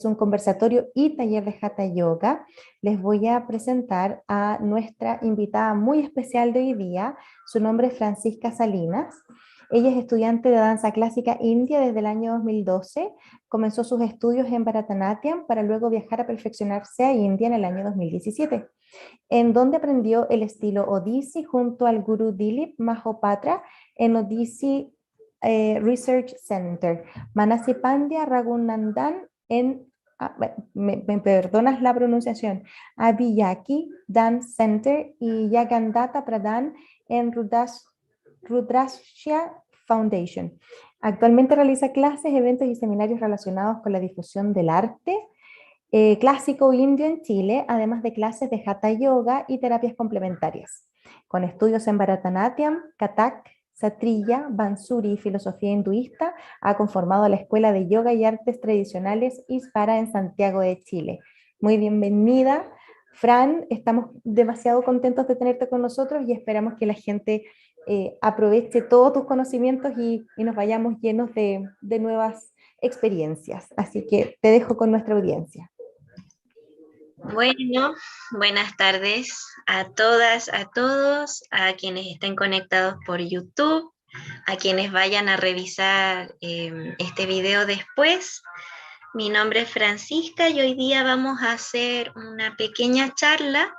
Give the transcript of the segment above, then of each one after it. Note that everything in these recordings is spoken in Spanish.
un conversatorio y taller de Hatha Yoga, les voy a presentar a nuestra invitada muy especial de hoy día. Su nombre es Francisca Salinas. Ella es estudiante de danza clásica india desde el año 2012. Comenzó sus estudios en Bharatanatyam para luego viajar a perfeccionarse a India en el año 2017, en donde aprendió el estilo Odissi junto al gurú Dilip Mahopatra en Odissi Research Center, Manasi Pandya Raghunandan en, me perdonas la pronunciación, Abhiyaki Dance Center y Yagandata Pradhan en Rudrashya Foundation. Actualmente realiza clases, eventos y seminarios relacionados con la difusión del arte clásico indio en Chile, además de clases de Hatha Yoga y terapias complementarias, con estudios en Bharatanatyam, Kathak, Satriya, Bansuri y filosofía hinduista. Ha conformado la Escuela de Yoga y Artes Tradicionales ISPARA en Santiago de Chile. Muy bienvenida, Fran. Estamos demasiado contentos de tenerte con nosotros y esperamos que la gente aproveche todos tus conocimientos y nos vayamos llenos de nuevas experiencias. Así que te dejo con nuestra audiencia. Bueno, buenas tardes a todas, a todos, a quienes estén conectados por YouTube, a quienes vayan a revisar este video después. Mi nombre es Francisca y hoy día vamos a hacer una pequeña charla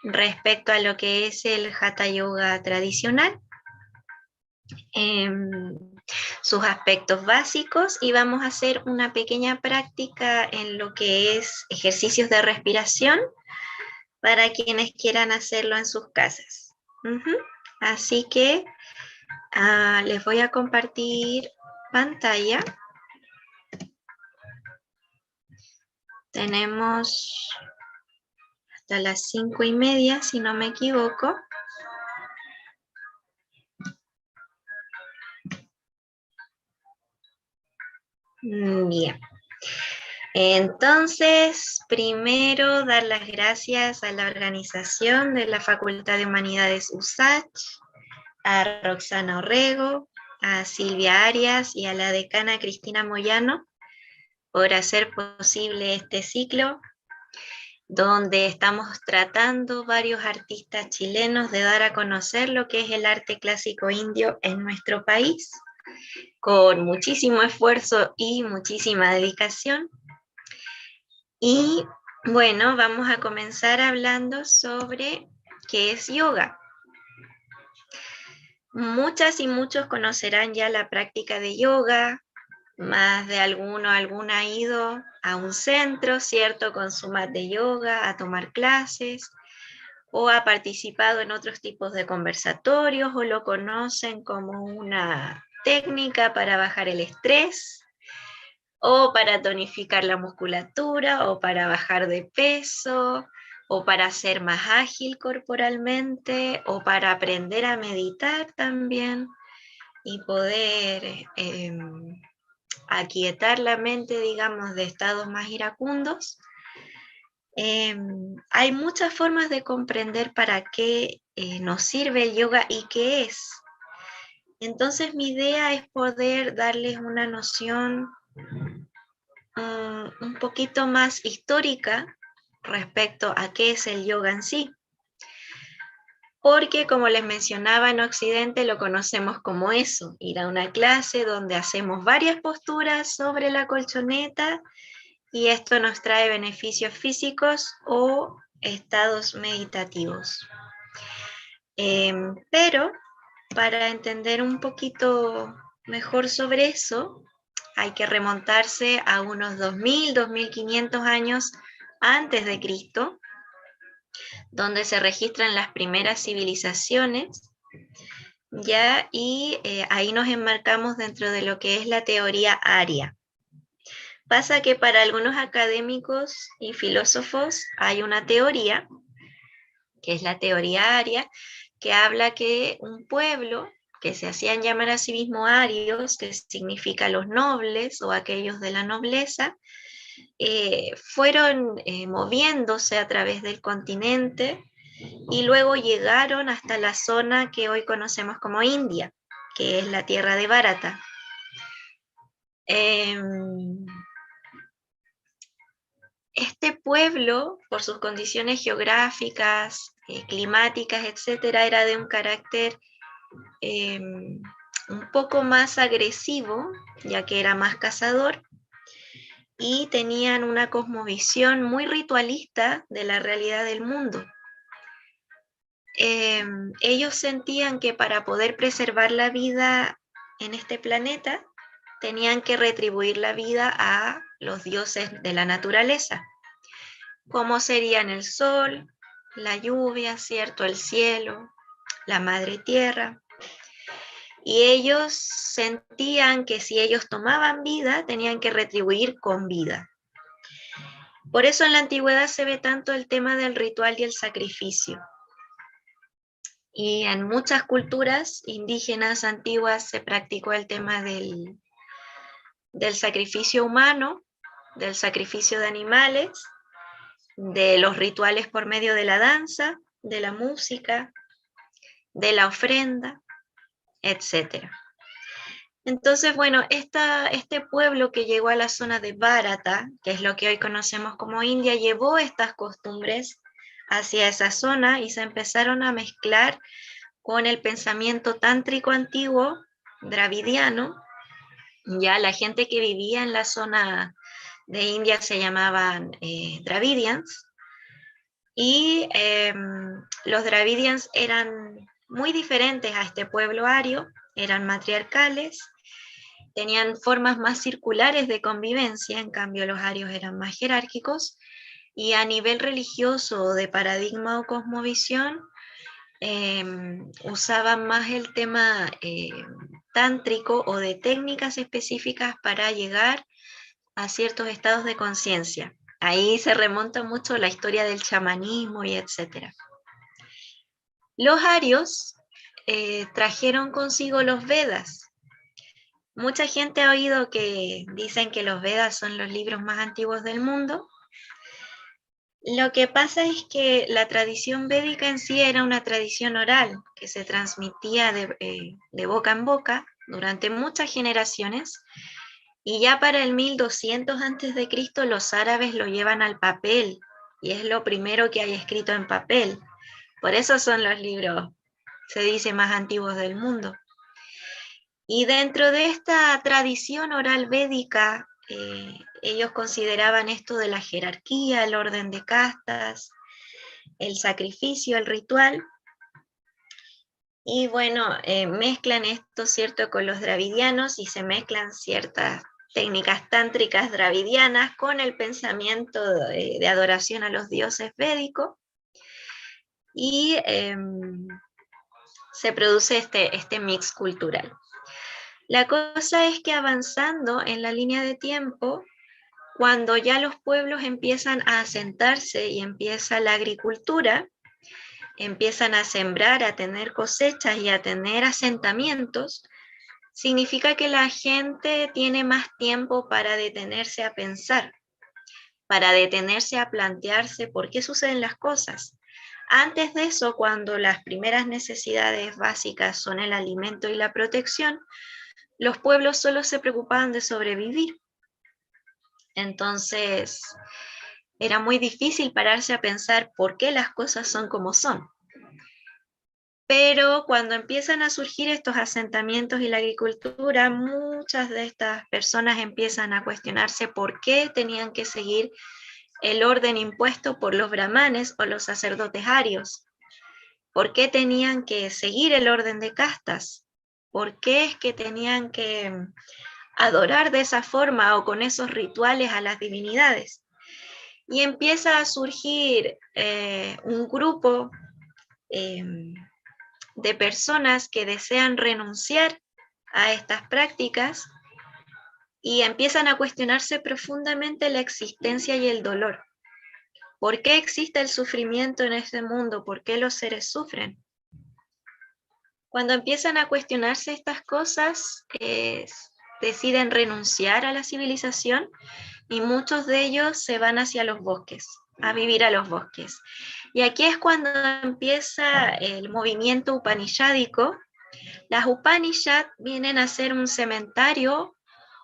respecto a lo que es el Hatha Yoga tradicional, sus aspectos básicos, y vamos a hacer una pequeña práctica en lo que es ejercicios de respiración para quienes quieran hacerlo en sus casas. Así que les voy a compartir pantalla. Tenemos hasta las 5:30, si no me equivoco. Bien. Entonces, primero dar las gracias a la organización de la Facultad de Humanidades USACH, a Roxana Orrego, a Silvia Arias y a la decana Cristina Moyano por hacer posible este ciclo, donde estamos tratando varios artistas chilenos de dar a conocer lo que es el arte clásico indio en nuestro país, con muchísimo esfuerzo y muchísima dedicación. Y bueno, vamos a comenzar hablando sobre qué es yoga. Muchas y muchos conocerán ya la práctica de yoga, más de alguno, alguna ha ido a un centro, ¿cierto?, con su mat de yoga, a tomar clases, o ha participado en otros tipos de conversatorios, o lo conocen como una técnica para bajar el estrés, o para tonificar la musculatura, o para bajar de peso, o para ser más ágil corporalmente, o para aprender a meditar también y poder aquietar la mente, digamos, de estados más iracundos. Hay muchas formas de comprender para qué nos sirve el yoga y qué es. Entonces mi idea es poder darles una noción un poquito más histórica respecto a qué es el yoga en sí. Porque, como les mencionaba, en Occidente lo conocemos como eso, ir a una clase donde hacemos varias posturas sobre la colchoneta y esto nos trae beneficios físicos o estados meditativos. Pero para entender un poquito mejor sobre eso, hay que remontarse a unos 2000, 2500 años antes de Cristo, donde se registran las primeras civilizaciones, ¿ya? Y ahí nos enmarcamos dentro de lo que es la teoría aria. Pasa que para algunos académicos y filósofos hay una teoría, que es la teoría aria, que habla que un pueblo, que se hacían llamar a sí mismo arios, que significa los nobles o aquellos de la nobleza, fueron moviéndose a través del continente y luego llegaron hasta la zona que hoy conocemos como India, que es la tierra de Bharata. pueblo, por sus condiciones geográficas, climáticas, etcétera, era de un carácter un poco más agresivo, ya que era más cazador, y tenían una cosmovisión muy ritualista de la realidad del mundo. Ellos sentían que para poder preservar la vida en este planeta, tenían que retribuir la vida a los dioses de la naturaleza, como serían el sol, la lluvia, ¿cierto? El cielo, la madre tierra. Y ellos sentían que si ellos tomaban vida, tenían que retribuir con vida. Por eso en la antigüedad se ve tanto el tema del ritual y el sacrificio. Y en muchas culturas indígenas antiguas se practicó el tema del sacrificio humano, del sacrificio de animales, de los rituales por medio de la danza, de la música, de la ofrenda, etc. Entonces, bueno, este pueblo que llegó a la zona de Bharata, que es lo que hoy conocemos como India, llevó estas costumbres hacia esa zona y se empezaron a mezclar con el pensamiento tántrico antiguo, dravidiano. Ya la gente que vivía en la zona de India se llamaban Dravidians, y los Dravidians eran muy diferentes a este pueblo ario, eran matriarcales, tenían formas más circulares de convivencia, en cambio los arios eran más jerárquicos, y a nivel religioso o de paradigma o cosmovisión, usaban más el tema tántrico o de técnicas específicas para llegar a ciertos estados de conciencia. Ahí se remonta mucho la historia del chamanismo y etcétera. Los arios trajeron consigo los Vedas. Mucha gente ha oído que dicen que los Vedas son los libros más antiguos del mundo. Lo que pasa es que la tradición védica en sí era una tradición oral que se transmitía de boca en boca durante muchas generaciones, y ya para el 1200 a.C. los árabes lo llevan al papel, y es lo primero que hay escrito en papel. Por eso son los libros, se dice, más antiguos del mundo. Y dentro de esta tradición oral védica, ellos consideraban esto de la jerarquía, el orden de castas, el sacrificio, el ritual. Y bueno, mezclan esto, ¿cierto?, con los dravidianos, y se mezclan ciertas técnicas tántricas dravidianas con el pensamiento de adoración a los dioses védicos. Y se produce este mix cultural. La cosa es que avanzando en la línea de tiempo, cuando ya los pueblos empiezan a asentarse y empieza la agricultura, empiezan a sembrar, a tener cosechas y a tener asentamientos, significa que la gente tiene más tiempo para detenerse a pensar, para detenerse a plantearse por qué suceden las cosas. Antes de eso, cuando las primeras necesidades básicas son el alimento y la protección, los pueblos solo se preocupaban de sobrevivir. Entonces, era muy difícil pararse a pensar por qué las cosas son como son. Pero cuando empiezan a surgir estos asentamientos y la agricultura, muchas de estas personas empiezan a cuestionarse por qué tenían que seguir el orden impuesto por los brahmanes o los sacerdotes arios. ¿Por qué tenían que seguir el orden de castas? ¿Por qué es que tenían que adorar de esa forma o con esos rituales a las divinidades? Y empieza a surgir un grupo de personas que desean renunciar a estas prácticas y empiezan a cuestionarse profundamente la existencia y el dolor. ¿Por qué existe el sufrimiento en este mundo? ¿Por qué los seres sufren? Cuando empiezan a cuestionarse estas cosas, deciden renunciar a la civilización, y muchos de ellos se van hacia los bosques, a vivir a los bosques. Y aquí es cuando empieza el movimiento upanishádico. Las Upanishad vienen a ser un sementario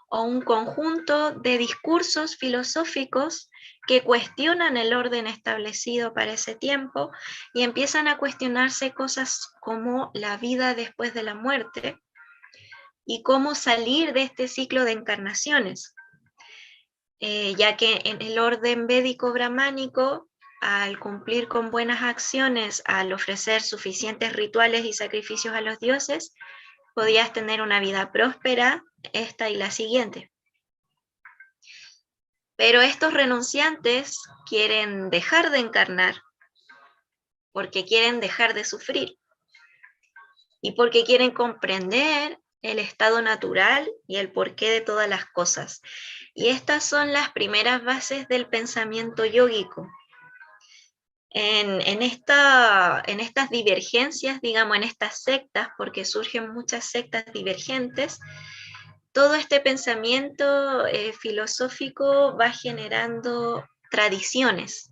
o un conjunto de discursos filosóficos que cuestionan el orden establecido para ese tiempo y empiezan a cuestionarse cosas como la vida después de la muerte y cómo salir de este ciclo de encarnaciones, ya que en el orden védico brahmánico, al cumplir con buenas acciones, al ofrecer suficientes rituales y sacrificios a los dioses, podías tener una vida próspera, esta y la siguiente. Pero estos renunciantes quieren dejar de encarnar porque quieren dejar de sufrir y porque quieren comprender el estado natural y el porqué de todas las cosas. Y estas son las primeras bases del pensamiento yógico. En estas divergencias, digamos, en estas sectas, porque surgen muchas sectas divergentes, todo este pensamiento filosófico va generando tradiciones.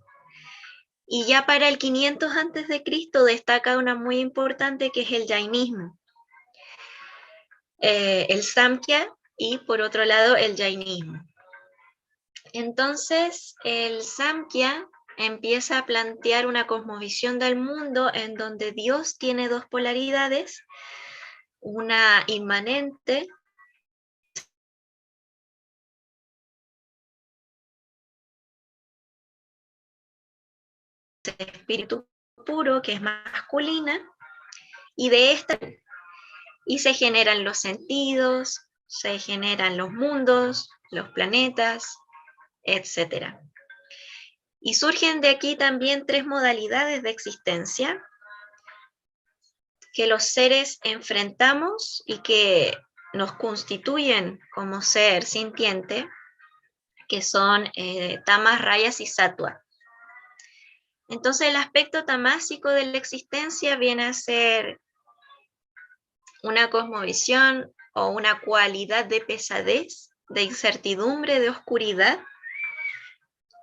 Y ya para el 500 a.C. destaca una muy importante que es el jainismo, el samkhya y por otro lado el jainismo. Entonces el samkhya empieza a plantear una cosmovisión del mundo en donde Dios tiene dos polaridades, una inmanente espíritu puro, que es masculina, y de esta y se generan los sentidos, se generan los mundos, los planetas, etc. Y surgen de aquí también tres modalidades de existencia que los seres enfrentamos y que nos constituyen como ser sintiente, que son tamas, rayas y sattva. Entonces el aspecto tamásico de la existencia viene a ser una cosmovisión o una cualidad de pesadez, de incertidumbre, de oscuridad.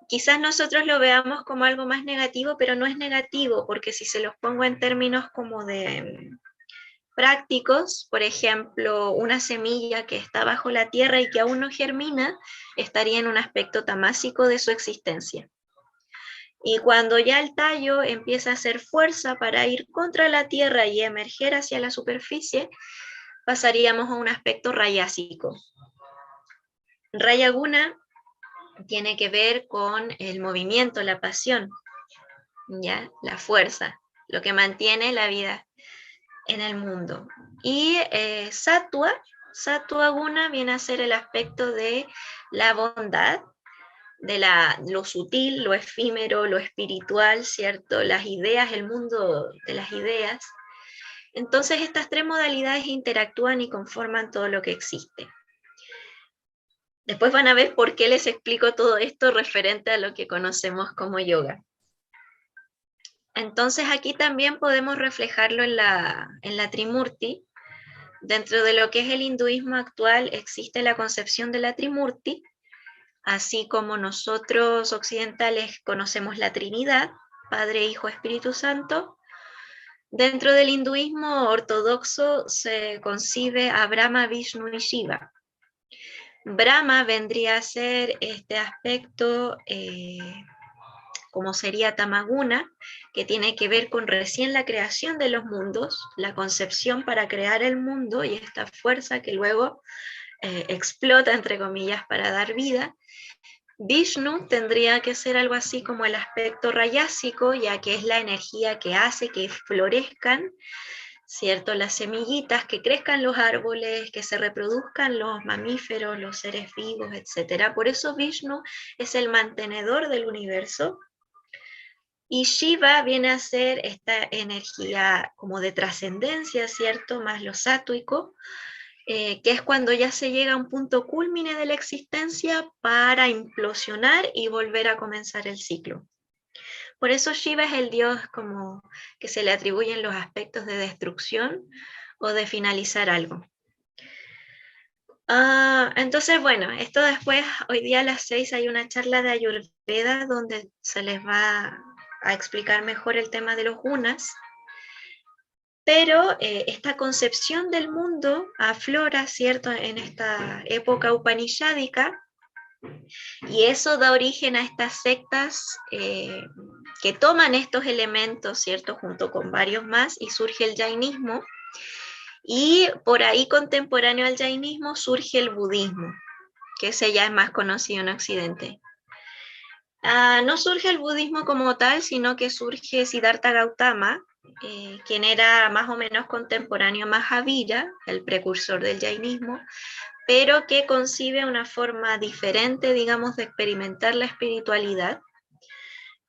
Quizás nosotros lo veamos como algo más negativo, pero no es negativo, porque si se los pongo en términos como de prácticos, por ejemplo, una semilla que está bajo la tierra y que aún no germina, estaría en un aspecto tamásico de su existencia. Y cuando ya el tallo empieza a hacer fuerza para ir contra la tierra y emerger hacia la superficie, pasaríamos a un aspecto rayásico. Raya guna tiene que ver con el movimiento, la pasión, ¿ya? La fuerza, lo que mantiene la vida en el mundo. Y sattva guna viene a ser el aspecto de la bondad, de lo sutil, lo efímero, lo espiritual, ¿cierto? Las ideas, el mundo de las ideas. Entonces estas tres modalidades interactúan y conforman todo lo que existe. Después van a ver por qué les explico todo esto referente a lo que conocemos como yoga. Entonces aquí también podemos reflejarlo en la Trimurti. Dentro de lo que es el hinduismo actual existe la concepción de la Trimurti, así como nosotros occidentales conocemos la Trinidad, Padre, Hijo, Espíritu Santo. Dentro del hinduismo ortodoxo se concibe a Brahma, Vishnu y Shiva. Brahma vendría a ser este aspecto, como sería Tamaguna, que tiene que ver con recién la creación de los mundos, la concepción para crear el mundo y esta fuerza que luego explota, entre comillas, para dar vida. Vishnu tendría que ser algo así como el aspecto rayásico, ya que es la energía que hace que florezcan, ¿cierto? Las semillitas, que crezcan los árboles, que se reproduzcan los mamíferos, los seres vivos, etc. Por eso Vishnu es el mantenedor del universo. Y Shiva viene a ser esta energía como de trascendencia, ¿cierto? Más lo sátuico, que es cuando ya se llega a un punto cúlmine de la existencia para implosionar y volver a comenzar el ciclo. Por eso Shiva es el dios como que se le atribuyen los aspectos de destrucción o de finalizar algo. Entonces, bueno, esto después, hoy día a las 6 hay una charla de Ayurveda donde se les va a explicar mejor el tema de los gunas. Pero esta concepción del mundo aflora, ¿cierto?, en esta época upanishádica, y eso da origen a estas sectas que toman estos elementos, ¿cierto?, junto con varios más, y surge el jainismo, y por ahí contemporáneo al jainismo surge el budismo, que ese ya es más conocido en Occidente. No surge el budismo como tal, sino que surge Siddhartha Gautama, quien era más o menos contemporáneo a Mahavira, el precursor del jainismo, pero que concibe una forma diferente, digamos, de experimentar la espiritualidad,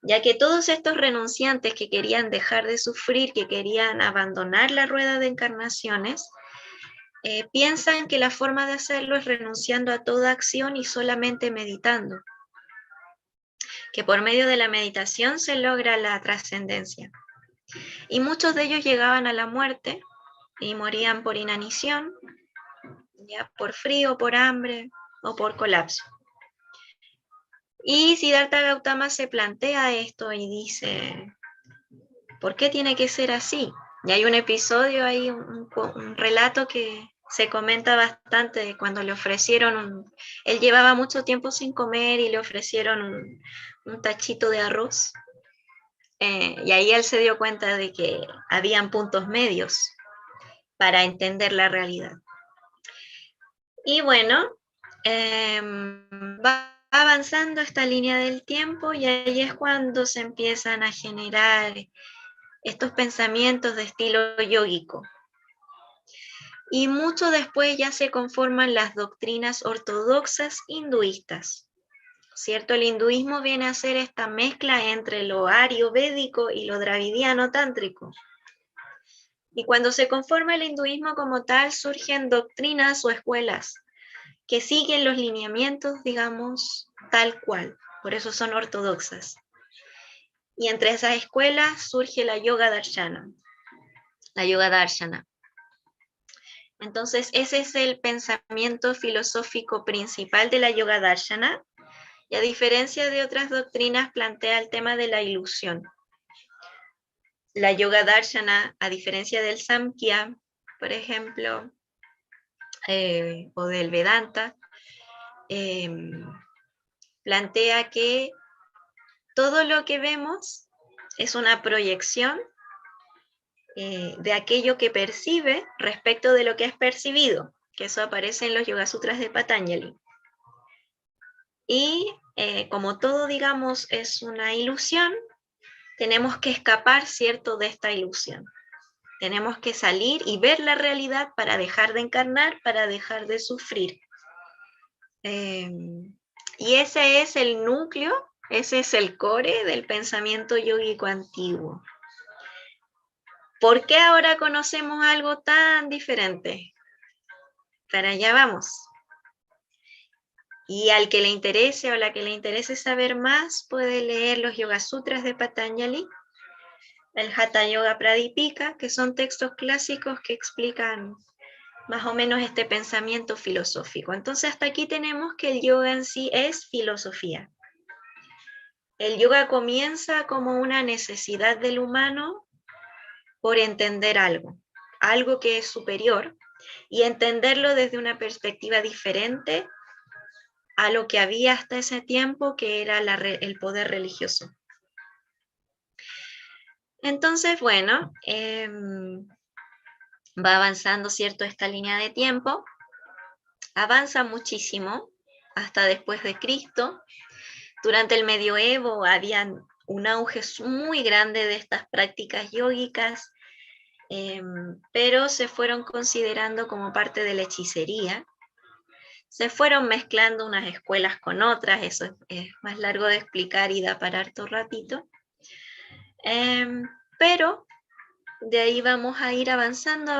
ya que todos estos renunciantes que querían dejar de sufrir, que querían abandonar la rueda de encarnaciones, piensan que la forma de hacerlo es renunciando a toda acción y solamente meditando, que por medio de la meditación se logra la trascendencia. Y muchos de ellos llegaban a la muerte y morían por inanición, ya por frío, por hambre o por colapso. Y Siddhartha Gautama se plantea esto y dice, ¿por qué tiene que ser así? Y hay un episodio ahí, un relato que se comenta bastante cuando le ofrecieron, él llevaba mucho tiempo sin comer y le ofrecieron un tachito de arroz. Y ahí él se dio cuenta de que habían puntos medios para entender la realidad. Y bueno, va avanzando esta línea del tiempo y ahí es cuando se empiezan a generar estos pensamientos de estilo yógico. Y mucho después ya se conforman las doctrinas ortodoxas hinduistas, ¿cierto? El hinduismo viene a ser esta mezcla entre lo ario-védico y lo dravidiano tántrico. Y cuando se conforma el hinduismo como tal, surgen doctrinas o escuelas que siguen los lineamientos, digamos, tal cual. Por eso son ortodoxas. Y entre esas escuelas surge la Yoga Darshana. La Yoga Darshana. Entonces, ese es el pensamiento filosófico principal de la Yoga Darshana, y a diferencia de otras doctrinas, plantea el tema de la ilusión. La Yoga Darshana, a diferencia del Samkhya, por ejemplo, o del Vedanta, plantea que todo lo que vemos es una proyección de aquello que percibe respecto de lo que es percibido, que eso aparece en los Yoga Sutras de Patanjali. Y como todo, digamos, es una ilusión, tenemos que escapar, ¿cierto?, de esta ilusión. Tenemos que salir y ver la realidad para dejar de encarnar, para dejar de sufrir. Y ese es el núcleo, ese es el core del pensamiento yógico antiguo. ¿Por qué ahora conocemos algo tan diferente? Para allá vamos. Y al que le interese o la que le interese saber más, puede leer los Yoga Sutras de Patanjali, el Hatha Yoga Pradipika, que son textos clásicos que explican más o menos este pensamiento filosófico. Entonces hasta aquí tenemos que el yoga en sí es filosofía. El yoga comienza como una necesidad del humano por entender algo, algo que es superior, y entenderlo desde una perspectiva diferente a lo que había hasta ese tiempo, que era el poder religioso. Entonces, bueno, va avanzando, ¿cierto?, esta línea de tiempo, avanza muchísimo hasta después de Cristo. Durante el medioevo había un auge muy grande de estas prácticas yógicas, pero se fueron considerando como parte de la hechicería. Se fueron mezclando unas escuelas con otras, eso es más largo de explicar y da para harto ratito. Pero de ahí vamos a ir avanzando,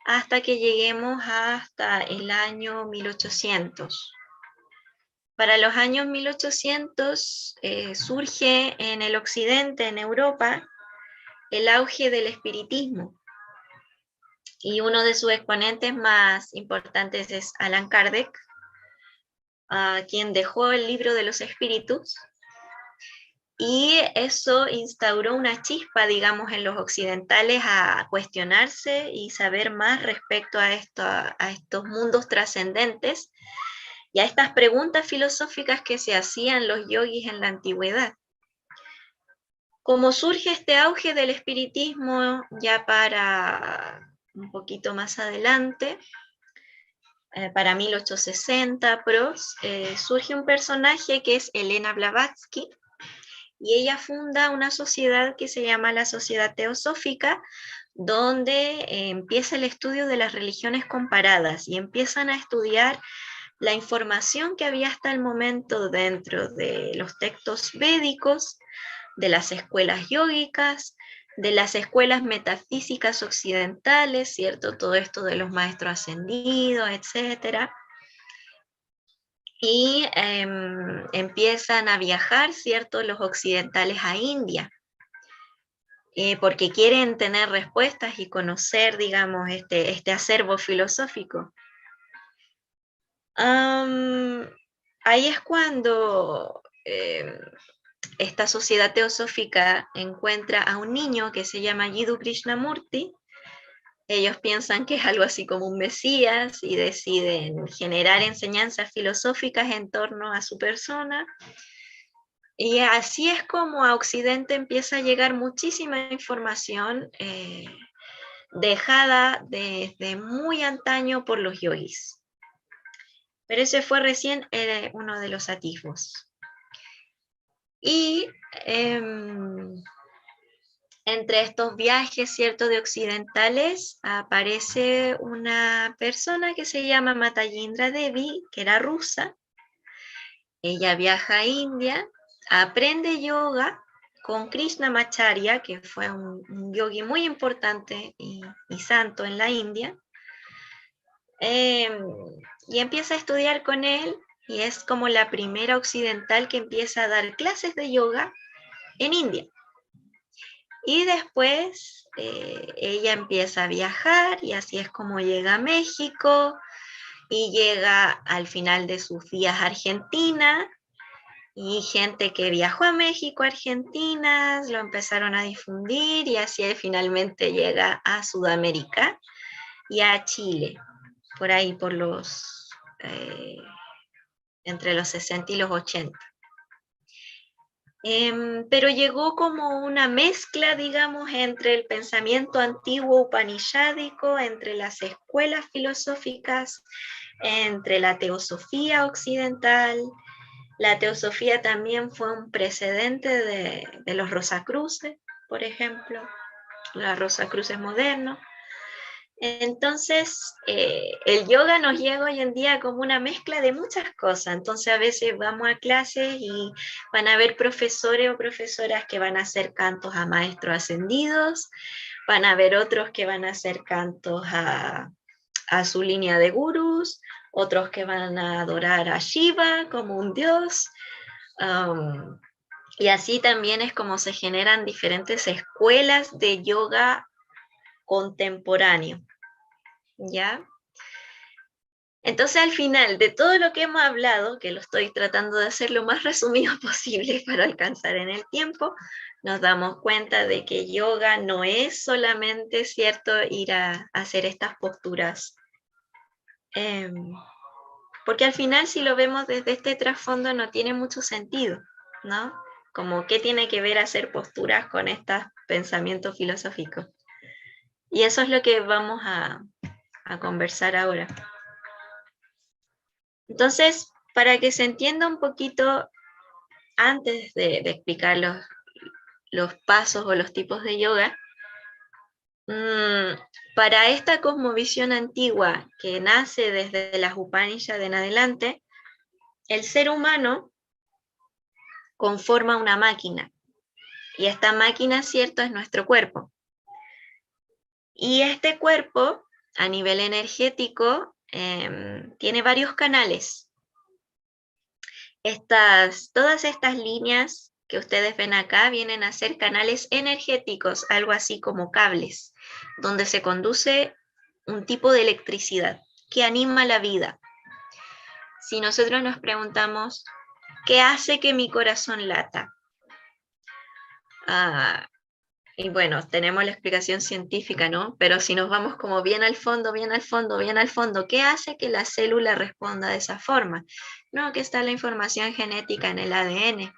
hasta que lleguemos hasta el año 1800. Para los años 1800 surge en el occidente, en Europa, el auge del espiritismo. Y uno de sus exponentes más importantes es Allan Kardec, quien dejó el libro de los espíritus. Y eso instauró una chispa, digamos, en los occidentales a cuestionarse y saber más respecto a estos mundos trascendentes y a estas preguntas filosóficas que se hacían los yogis en la antigüedad. Como surge este auge del espiritismo ya para un poquito más adelante, para 1860 surge un personaje que es Elena Blavatsky, y ella funda una sociedad que se llama la Sociedad Teosófica, donde empieza el estudio de las religiones comparadas y empiezan a estudiar la información que había hasta el momento dentro de los textos védicos, de las escuelas yógicas, de las escuelas metafísicas occidentales, ¿cierto? Todo esto de los maestros ascendidos, etcétera. Y empiezan a viajar, ¿cierto?, los occidentales a India, porque quieren tener respuestas y conocer, digamos, este acervo filosófico. Ahí es cuando esta sociedad teosófica encuentra a un niño que se llama Jiddu Krishnamurti. Ellos piensan que es algo así como un mesías y deciden generar enseñanzas filosóficas en torno a su persona. Y así es como a Occidente empieza a llegar muchísima información dejada desde muy antaño por los yogis. Pero ese fue recién uno de los atisbos. Y entre estos viajes, ¿cierto?, de occidentales, aparece una persona que se llama Matayindra Devi, que era rusa. Ella viaja a India, aprende yoga con Krishnamacharya, que fue un yogi muy importante y santo en la India, y empieza a estudiar con él, y es como la primera occidental que empieza a dar clases de yoga en India. Y después ella empieza a viajar y así es como llega a México y llega al final de sus días a Argentina, y gente que viajó a México, Argentina, lo empezaron a difundir y así finalmente llega a Sudamérica y a Chile, por ahí por entre los 60 y los 80. Pero llegó como una mezcla, digamos, entre el pensamiento antiguo upanishádico, entre las escuelas filosóficas, entre la teosofía occidental. La teosofía también fue un precedente de los Rosacruces, por ejemplo, los Rosacruces modernos. Entonces, el yoga nos llega hoy en día como una mezcla de muchas cosas. Entonces, a veces vamos a clases y van a haber profesores o profesoras que van a hacer cantos a maestros ascendidos, van a haber otros que van a hacer cantos a su línea de gurús, otros que van a adorar a Shiva como un dios. Y así también es como se generan diferentes escuelas de yoga contemporáneo. ¿Ya? Entonces, al final de todo lo que hemos hablado, que lo estoy tratando de hacer lo más resumido posible para alcanzar en el tiempo, nos damos cuenta de que yoga no es solamente, ¿cierto?, ir a hacer estas posturas. Porque al final, si lo vemos desde este trasfondo, no tiene mucho sentido, ¿no? Como qué tiene que ver hacer posturas con estos pensamientos filosóficos. Y eso es lo que vamos a conversar ahora. Entonces, para que se entienda un poquito, antes de explicar los pasos o los tipos de yoga, para esta cosmovisión antigua que nace desde las Upanishads en adelante, el ser humano conforma una máquina, y esta máquina, cierto, es nuestro cuerpo. Y este cuerpo, a nivel energético, tiene varios canales. Todas estas líneas que ustedes ven acá vienen a ser canales energéticos, algo así como cables, donde se conduce un tipo de electricidad que anima la vida. Si nosotros nos preguntamos, ¿qué hace que mi corazón lata? Y bueno, tenemos la explicación científica, ¿no? Pero si nos vamos como bien al fondo, bien al fondo, bien al fondo, ¿qué hace que la célula responda de esa forma? No, que está la información genética en el ADN.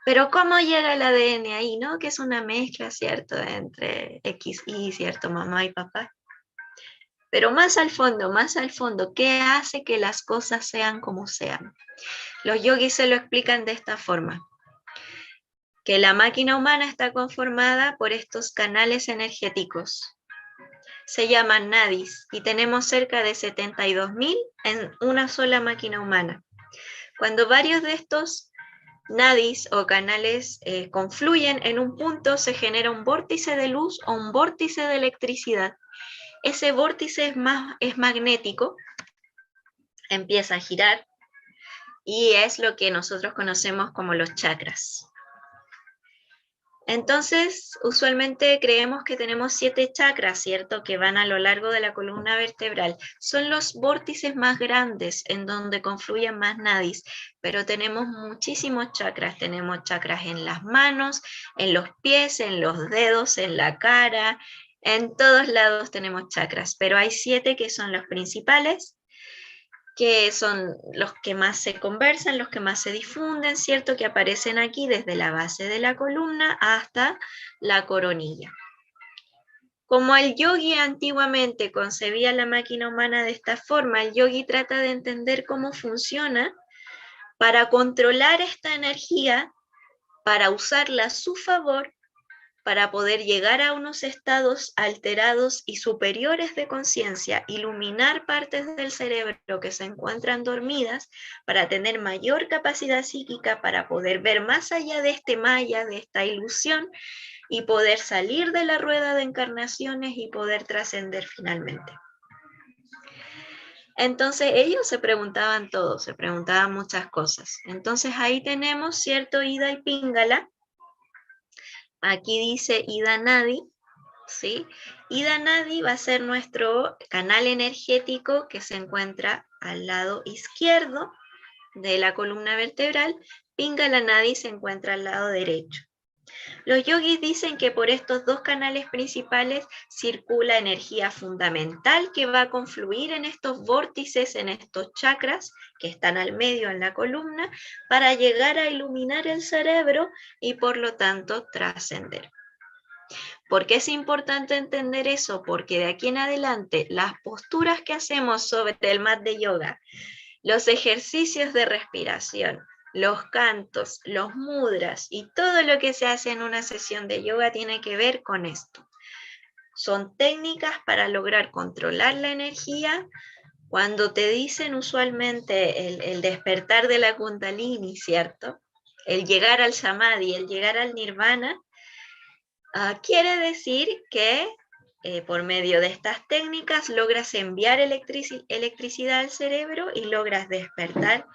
Pero ¿cómo llega el ADN ahí, no? Que es una mezcla, ¿cierto? Entre X, Y, ¿cierto? Mamá y papá. Pero más al fondo, ¿qué hace que las cosas sean como sean? Los yogis se lo explican de esta forma, que la máquina humana está conformada por estos canales energéticos. Se llaman nadis y tenemos cerca de 72.000 en una sola máquina humana. Cuando varios de estos nadis o canales confluyen en un punto, se genera un vórtice de luz o un vórtice de electricidad. Ese vórtice es magnético, empieza a girar y es lo que nosotros conocemos como los chakras. Entonces, usualmente creemos que tenemos 7 chakras, ¿cierto? Que van a lo largo de la columna vertebral. Son los vórtices más grandes en donde confluyen más nadis, pero tenemos muchísimos chakras. Tenemos chakras en las manos, en los pies, en los dedos, en la cara. En todos lados tenemos chakras, pero hay 7 que son los principales, que son los que más se conversan, los que más se difunden, ¿cierto? Que aparecen aquí desde la base de la columna hasta la coronilla. Como el yogi antiguamente concebía la máquina humana de esta forma, el yogi trata de entender cómo funciona para controlar esta energía, para usarla a su favor, para poder llegar a unos estados alterados y superiores de conciencia, iluminar partes del cerebro que se encuentran dormidas, para tener mayor capacidad psíquica, para poder ver más allá de este maya, de esta ilusión, y poder salir de la rueda de encarnaciones y poder trascender finalmente. Entonces ellos se preguntaban todo, se preguntaban muchas cosas. Entonces ahí tenemos, ¿cierto? Ida y Pingala. Aquí dice Ida Nadi, ¿sí? Ida Nadi va a ser nuestro canal energético que se encuentra al lado izquierdo de la columna vertebral. Pingala Nadi se encuentra al lado derecho. Los yogis dicen que por estos dos canales principales circula energía fundamental que va a confluir en estos vórtices, en estos chakras que están al medio en la columna, para llegar a iluminar el cerebro y por lo tanto trascender. ¿Por qué es importante entender eso? Porque de aquí en adelante las posturas que hacemos sobre el mat de yoga, los ejercicios de respiración, los cantos, los mudras y todo lo que se hace en una sesión de yoga tiene que ver con esto. Son técnicas para lograr controlar la energía. Cuando te dicen usualmente el despertar de la kundalini, ¿cierto? El llegar al samadhi, el llegar al nirvana, quiere decir que por medio de estas técnicas logras enviar electricidad al cerebro y logras despertar,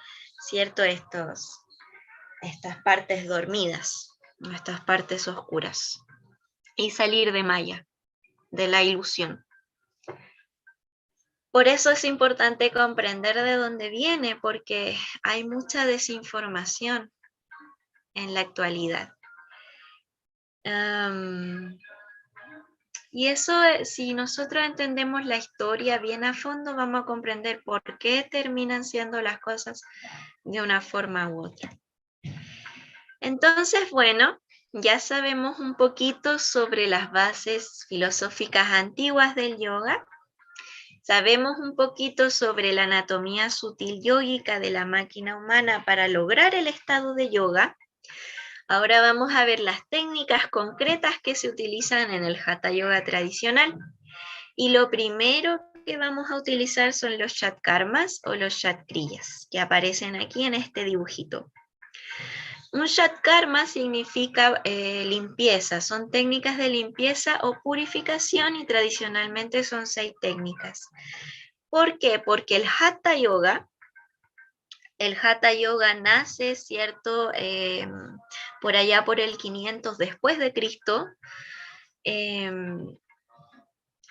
¿cierto? Estas partes dormidas, estas partes oscuras, y salir de maya, de la ilusión. Por eso es importante comprender de dónde viene, porque hay mucha desinformación en la actualidad. Y eso, si nosotros entendemos la historia bien a fondo, vamos a comprender por qué terminan siendo las cosas de una forma u otra. Entonces, bueno, ya sabemos un poquito sobre las bases filosóficas antiguas del yoga. Sabemos un poquito sobre la anatomía sutil yógica de la máquina humana para lograr el estado de yoga. Ahora vamos a ver las técnicas concretas que se utilizan en el Hatha Yoga tradicional. Y lo primero que vamos a utilizar son los Shatkarmas o los Shatkriyas, que aparecen aquí en este dibujito. Un Shatkarma significa limpieza, son técnicas de limpieza o purificación y tradicionalmente son 6 técnicas. ¿Por qué? Porque el Hatha Yoga nace, ¿cierto? Por allá por el 500 después de Cristo,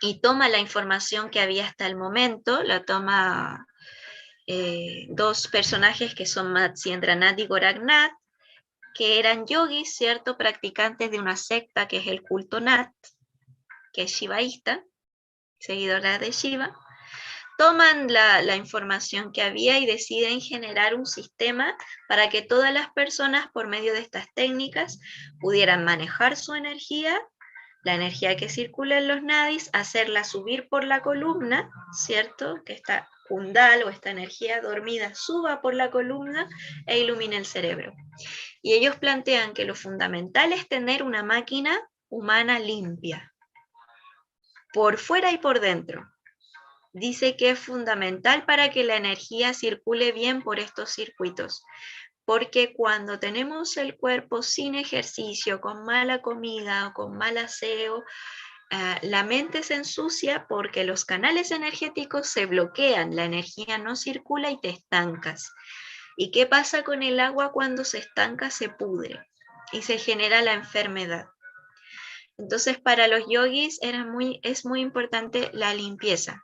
y toma la información que había hasta el momento, la toma 2 personajes que son Matsyendranath y Goraknath, que eran yogis, ¿cierto? Practicantes de una secta que es el culto Nat, que es shivaísta, seguidora de Shiva, toman la información que había y deciden generar un sistema para que todas las personas, por medio de estas técnicas, pudieran manejar su energía, la energía que circula en los nadis, hacerla subir por la columna, ¿cierto? Que esta kundal o esta energía dormida suba por la columna e ilumine el cerebro. Y ellos plantean que lo fundamental es tener una máquina humana limpia, por fuera y por dentro. Dice que es fundamental para que la energía circule bien por estos circuitos, porque cuando tenemos el cuerpo sin ejercicio, con mala comida o con mal aseo, la mente se ensucia porque los canales energéticos se bloquean, la energía no circula y te estancas. ¿Y qué pasa con el agua cuando se estanca? Se pudre y se genera la enfermedad. Entonces, para los yogis es muy importante la limpieza.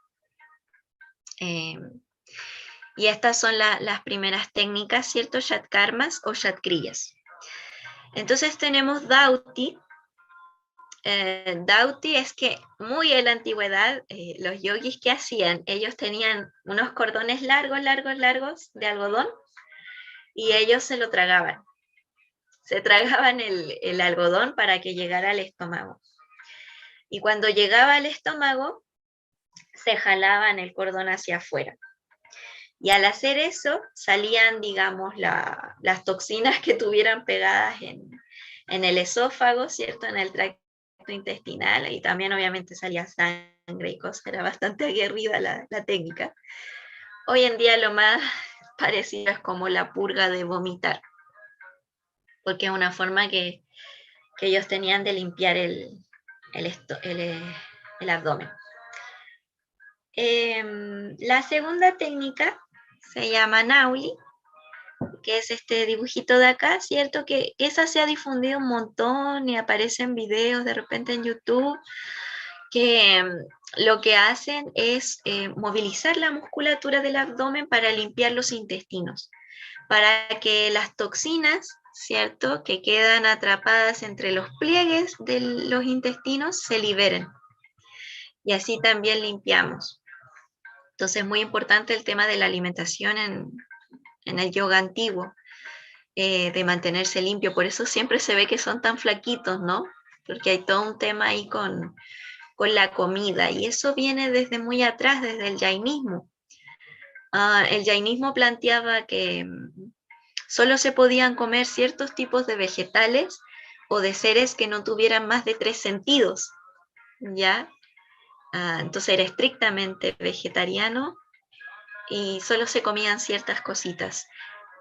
Y estas son las primeras técnicas, ¿cierto? Shatkarmas o Shatkriyas. Entonces tenemos Dauti. Dauti es que muy en la antigüedad, los yogis, ¿qué hacían? Ellos tenían unos cordones largos, largos, largos de algodón y ellos se lo tragaban. Se tragaban el algodón para que llegara al estómago. Y cuando llegaba al estómago, se jalaban el cordón hacia afuera. Y al hacer eso, salían, digamos, las toxinas que tuvieran pegadas en el esófago, ¿cierto? En el tracto intestinal, y también obviamente salía sangre y cosas, era bastante aguerrida la técnica. Hoy en día lo más parecido es como la purga de vomitar, porque es una forma que ellos tenían de limpiar el abdomen. La segunda técnica se llama Nauli, que es este dibujito de acá, ¿cierto? Que esa se ha difundido un montón y aparece en videos de repente en YouTube, que lo que hacen es movilizar la musculatura del abdomen para limpiar los intestinos, para que las toxinas, ¿cierto?, que quedan atrapadas entre los pliegues de los intestinos se liberen. Y así también limpiamos. Entonces es muy importante el tema de la alimentación en el yoga antiguo, de mantenerse limpio. Por eso siempre se ve que son tan flaquitos, ¿no? Porque hay todo un tema ahí con la comida, y eso viene desde muy atrás, desde el jainismo. El jainismo planteaba que solo se podían comer ciertos tipos de vegetales o de seres que no tuvieran más de 3 sentidos, ¿ya? Entonces era estrictamente vegetariano y solo se comían ciertas cositas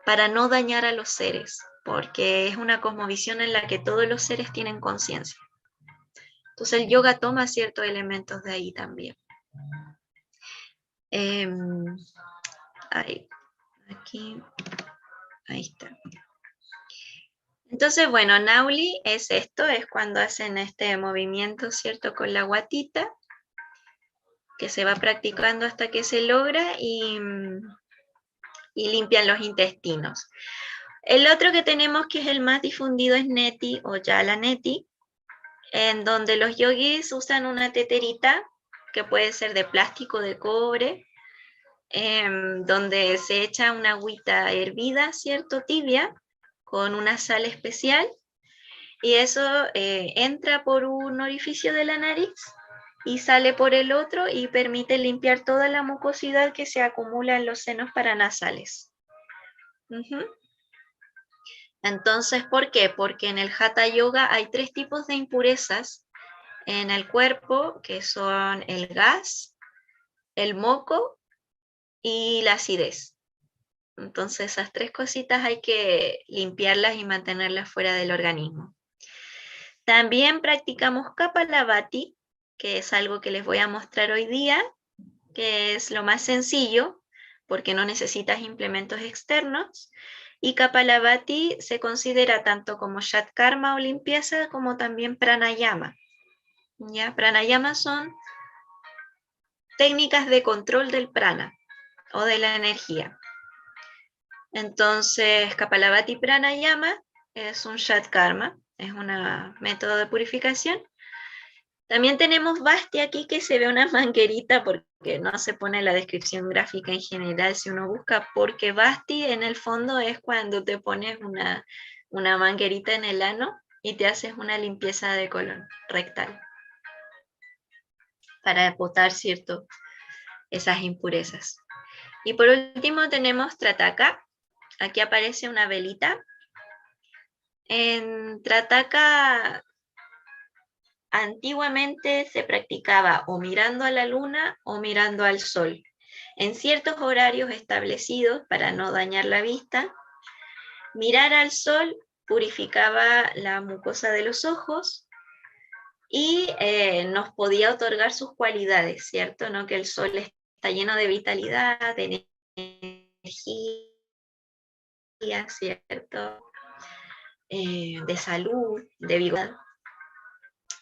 para no dañar a los seres, porque es una cosmovisión en la que todos los seres tienen conciencia. Entonces el yoga toma ciertos elementos de ahí también. Ahí está. Entonces, bueno, Nauli es esto, es cuando hacen este movimiento, ¿cierto? Con la guatita, que se va practicando hasta que se logra y limpian los intestinos. El otro que tenemos, que es el más difundido, es Neti o Jala Neti, en donde los yogis usan una teterita, que puede ser de plástico o de cobre, donde se echa una agüita hervida, ¿cierto? Tibia, con una sal especial, y eso entra por un orificio de la nariz y sale por el otro y permite limpiar toda la mucosidad que se acumula en los senos paranasales. Entonces, ¿por qué? Porque en el Hatha Yoga hay 3 tipos de impurezas en el cuerpo, que son el gas, el moco y la acidez. Entonces, esas 3 cositas hay que limpiarlas y mantenerlas fuera del organismo. También practicamos Kapalabhati, que es algo que les voy a mostrar hoy día, que es lo más sencillo, porque no necesitas implementos externos. Y Kapalabhati se considera tanto como Shatkarma o limpieza, como también Pranayama. ¿Ya? Pranayama son técnicas de control del prana o de la energía. Entonces, Kapalabhati y Pranayama es un Shat Karma, es un método de purificación. También tenemos Basti aquí, que se ve una manguerita porque no se pone la descripción gráfica en general si uno busca, porque Basti en el fondo es cuando te pones una manguerita en el ano y te haces una limpieza de colon rectal para botar, ¿cierto?, esas impurezas. Y por último tenemos Trataka. Aquí aparece una velita. En Trataka antiguamente se practicaba o mirando a la luna o mirando al sol, en ciertos horarios establecidos para no dañar la vista. Mirar al sol purificaba la mucosa de los ojos y nos podía otorgar sus cualidades, ¿cierto? ¿No? Que el sol está lleno de vitalidad, de energía, ¿cierto? De salud, de vigor.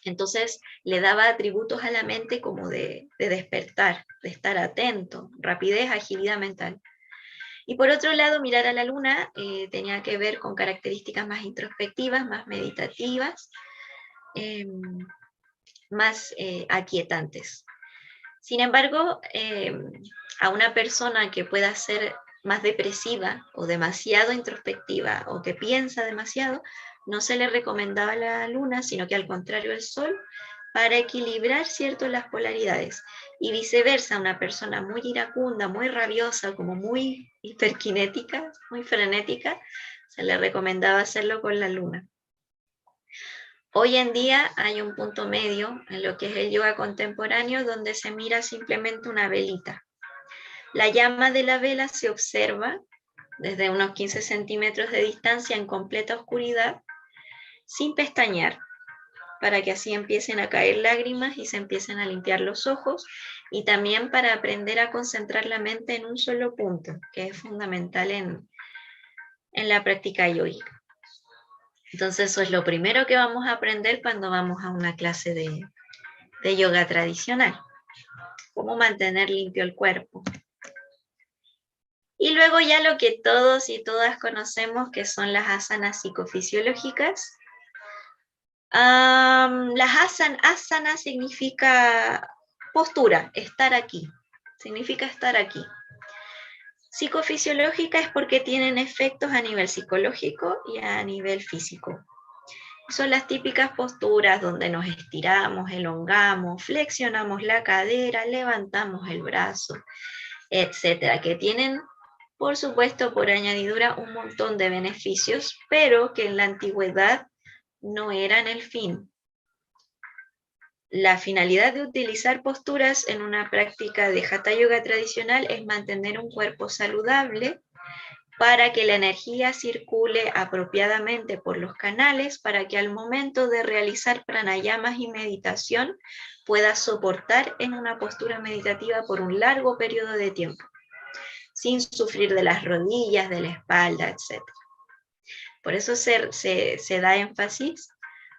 Entonces le daba atributos a la mente como de despertar, de estar atento, rapidez, agilidad mental. Y por otro lado, mirar a la luna tenía que ver con características más introspectivas, más meditativas, más aquietantes. Sin embargo, a una persona que pueda ser más depresiva o demasiado introspectiva o que piensa demasiado, no se le recomendaba la luna, sino que al contrario el sol, para equilibrar, ¿cierto?, las polaridades. Y viceversa, una persona muy iracunda, muy rabiosa, como muy hiperkinética, muy frenética, se le recomendaba hacerlo con la luna. Hoy en día hay un punto medio en lo que es el yoga contemporáneo, donde se mira simplemente una velita. La llama de la vela se observa desde unos 15 centímetros de distancia en completa oscuridad, sin pestañear, para que así empiecen a caer lágrimas y se empiecen a limpiar los ojos, y también para aprender a concentrar la mente en un solo punto, que es fundamental en la práctica yógica. Entonces eso es lo primero que vamos a aprender cuando vamos a una clase de yoga tradicional. Cómo mantener limpio el cuerpo. Y luego ya lo que todos y todas conocemos, que son las asanas psicofisiológicas. Las asana significa postura, estar aquí. Significa estar aquí. Psicofisiológica es porque tienen efectos a nivel psicológico y a nivel físico. Son las típicas posturas donde nos estiramos, elongamos, flexionamos la cadera, levantamos el brazo, etcétera, que tienen, por supuesto, por añadidura un montón de beneficios, pero que en la antigüedad no eran el fin. La finalidad de utilizar posturas en una práctica de Hatha Yoga tradicional es mantener un cuerpo saludable para que la energía circule apropiadamente por los canales, para que al momento de realizar pranayamas y meditación pueda soportar en una postura meditativa por un largo periodo de tiempo, sin sufrir de las rodillas, de la espalda, etc. Por eso se da énfasis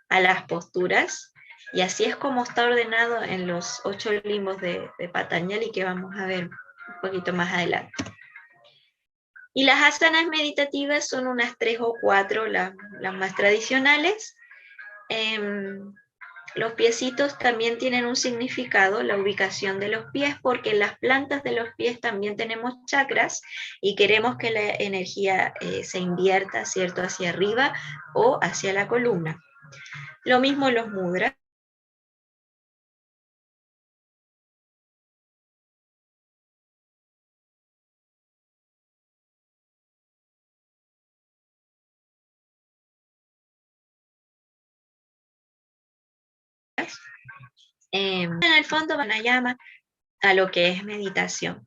a las posturas, y así es como está ordenado en los 8 limbos de Patanjali, que vamos a ver un poquito más adelante. Y las asanas meditativas son unas 3 o 4, las más tradicionales. Los piecitos también tienen un significado, la ubicación de los pies, porque en las plantas de los pies también tenemos chakras y queremos que la energía se invierta, ¿cierto?, hacia arriba o hacia la columna. Lo mismo los mudras. En el fondo van a llamar a lo que es meditación.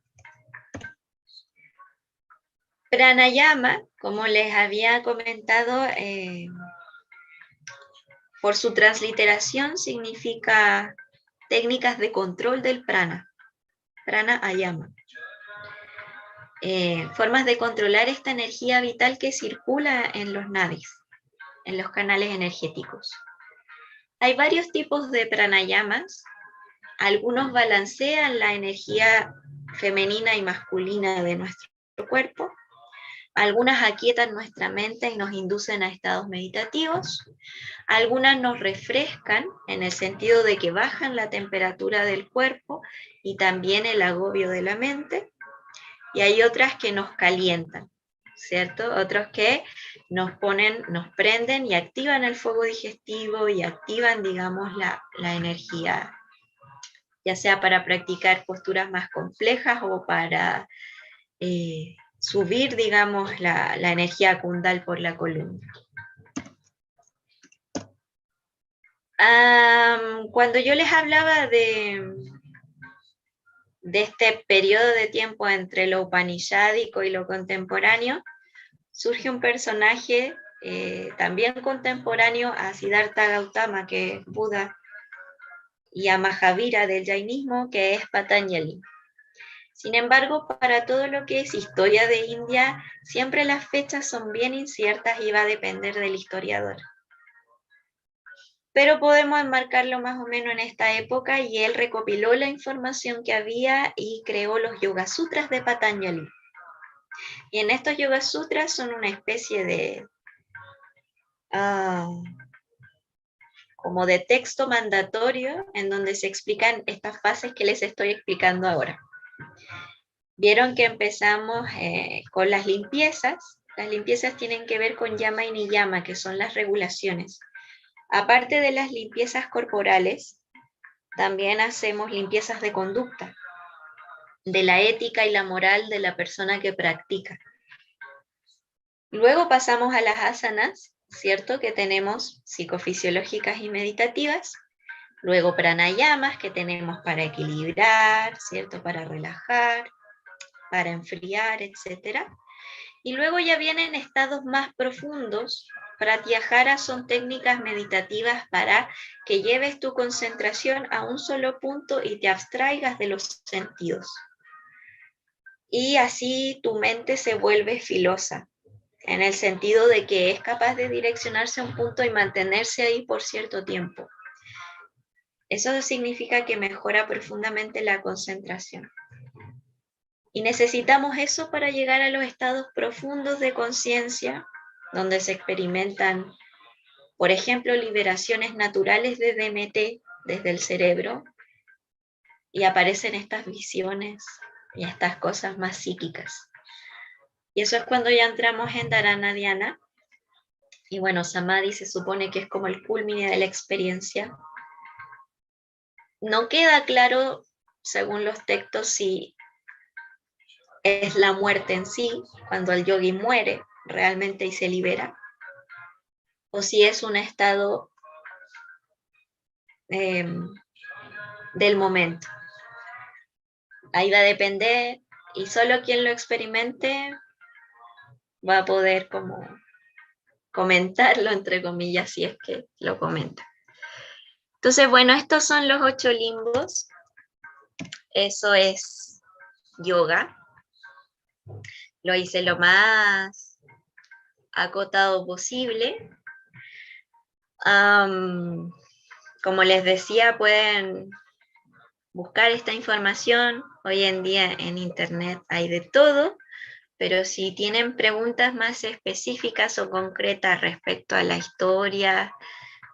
Pranayama, como les había comentado, por su transliteración significa técnicas de control del prana, pranayama. Formas de controlar esta energía vital que circula en los nadis, en los canales energéticos. Hay varios tipos de pranayamas. Algunos balancean la energía femenina y masculina de nuestro cuerpo. Algunas aquietan nuestra mente y nos inducen a estados meditativos. Algunas nos refrescan en el sentido de que bajan la temperatura del cuerpo y también el agobio de la mente. Y hay otras que nos calientan, ¿cierto? Otros que nos prenden y activan el fuego digestivo y activan, digamos, la energía, ya sea para practicar posturas más complejas o para subir, digamos, la energía kundal por la columna. Cuando yo les hablaba de este periodo de tiempo entre lo upanishádico y lo contemporáneo, surge un personaje también contemporáneo a Siddhartha Gautama, que es Buda, y a Mahavira del Jainismo, que es Patanjali. Sin embargo, para todo lo que es historia de India, siempre las fechas son bien inciertas y va a depender del historiador. Pero podemos enmarcarlo más o menos en esta época y él recopiló la información que había y creó los Yoga Sutras de Patanjali. Y en estos Yoga Sutras son una especie de como de texto mandatorio en donde se explican estas fases que les estoy explicando ahora. Vieron que empezamos con las limpiezas. Las limpiezas tienen que ver con yama y niyama, que son las regulaciones. Aparte de las limpiezas corporales, también hacemos limpiezas de conducta, de la ética y la moral de la persona que practica. Luego pasamos a las asanas, ¿cierto? Que tenemos psicofisiológicas y meditativas. Luego pranayamas, que tenemos para equilibrar, ¿cierto? Para relajar, para enfriar, etc. Y luego ya vienen estados más profundos. Pratyahara son técnicas meditativas para que lleves tu concentración a un solo punto y te abstraigas de los sentidos. Y así tu mente se vuelve filosa, en el sentido de que es capaz de direccionarse a un punto y mantenerse ahí por cierto tiempo. Eso significa que mejora profundamente la concentración. Y necesitamos eso para llegar a los estados profundos de conciencia, donde se experimentan, por ejemplo, liberaciones naturales de DMT desde el cerebro, y aparecen estas visiones y estas cosas más psíquicas. Y eso es cuando ya entramos en Dharana Dhyana. Y bueno, Samadhi se supone que es como el culmine de la experiencia. No queda claro, según los textos, si es la muerte en sí, cuando el yogi muere realmente y se libera, o si es un estado del momento. Ahí va a depender, y solo quien lo experimente va a poder como comentarlo, entre comillas, si es que lo comenta. Entonces, bueno, estos son los 8 limbos. Eso es yoga. Lo hice lo más acotado posible. Como les decía, pueden buscar esta información. Hoy en día en internet hay de todo, pero si tienen preguntas más específicas o concretas respecto a la historia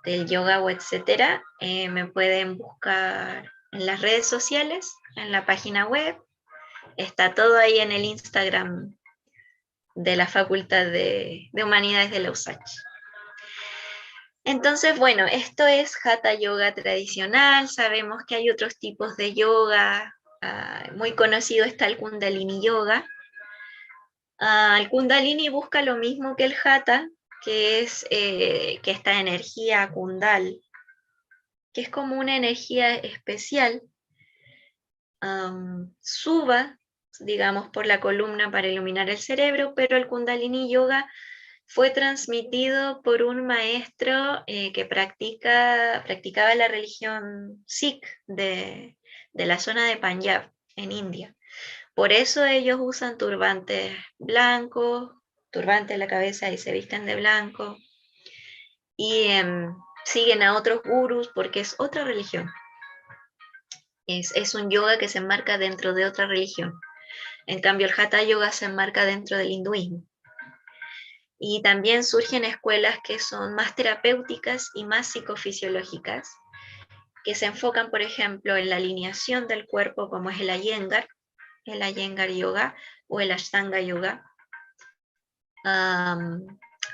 del yoga o etcétera, me pueden buscar en las redes sociales, en la página web. Está todo ahí en el Instagram de la Facultad de Humanidades de la USACH. Entonces, bueno, esto es Hatha Yoga tradicional. Sabemos que hay otros tipos de yoga. Muy conocido está el Kundalini Yoga. El Kundalini busca lo mismo que el Hatha, que es que esta energía kundal, que es como una energía especial, suba, digamos, por la columna para iluminar el cerebro, pero el Kundalini Yoga fue transmitido por un maestro que practicaba la religión Sikh de la zona de Punjab, en India. Por eso ellos usan turbantes blancos, turbante en la cabeza y se visten de blanco. Y siguen a otros gurús porque es otra religión. Es un yoga que se enmarca dentro de otra religión. En cambio, el Hatha Yoga se enmarca dentro del hinduismo. Y también surgen escuelas que son más terapéuticas y más psicofisiológicas, que se enfocan, por ejemplo, en la alineación del cuerpo, como es el Iyengar Yoga o el Ashtanga Yoga.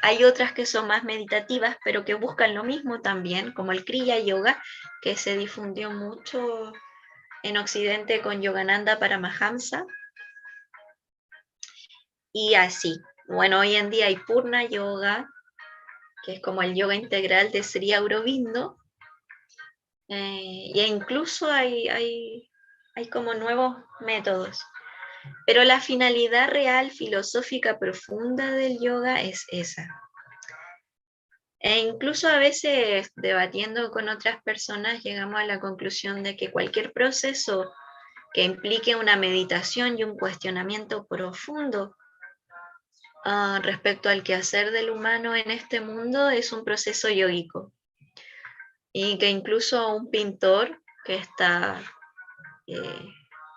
Hay otras que son más meditativas, pero que buscan lo mismo también, como el Kriya Yoga, que se difundió mucho en Occidente con Yogananda Paramahamsa. Y así. Bueno, hoy en día hay Purna Yoga, que es como el yoga integral de Sri Aurobindo, e incluso hay como nuevos métodos. Pero la finalidad real, filosófica, profunda del yoga es esa. E incluso a veces, debatiendo con otras personas, llegamos a la conclusión de que cualquier proceso que implique una meditación y un cuestionamiento profundo respecto al quehacer del humano en este mundo es un proceso yógico. Y que incluso un pintor que está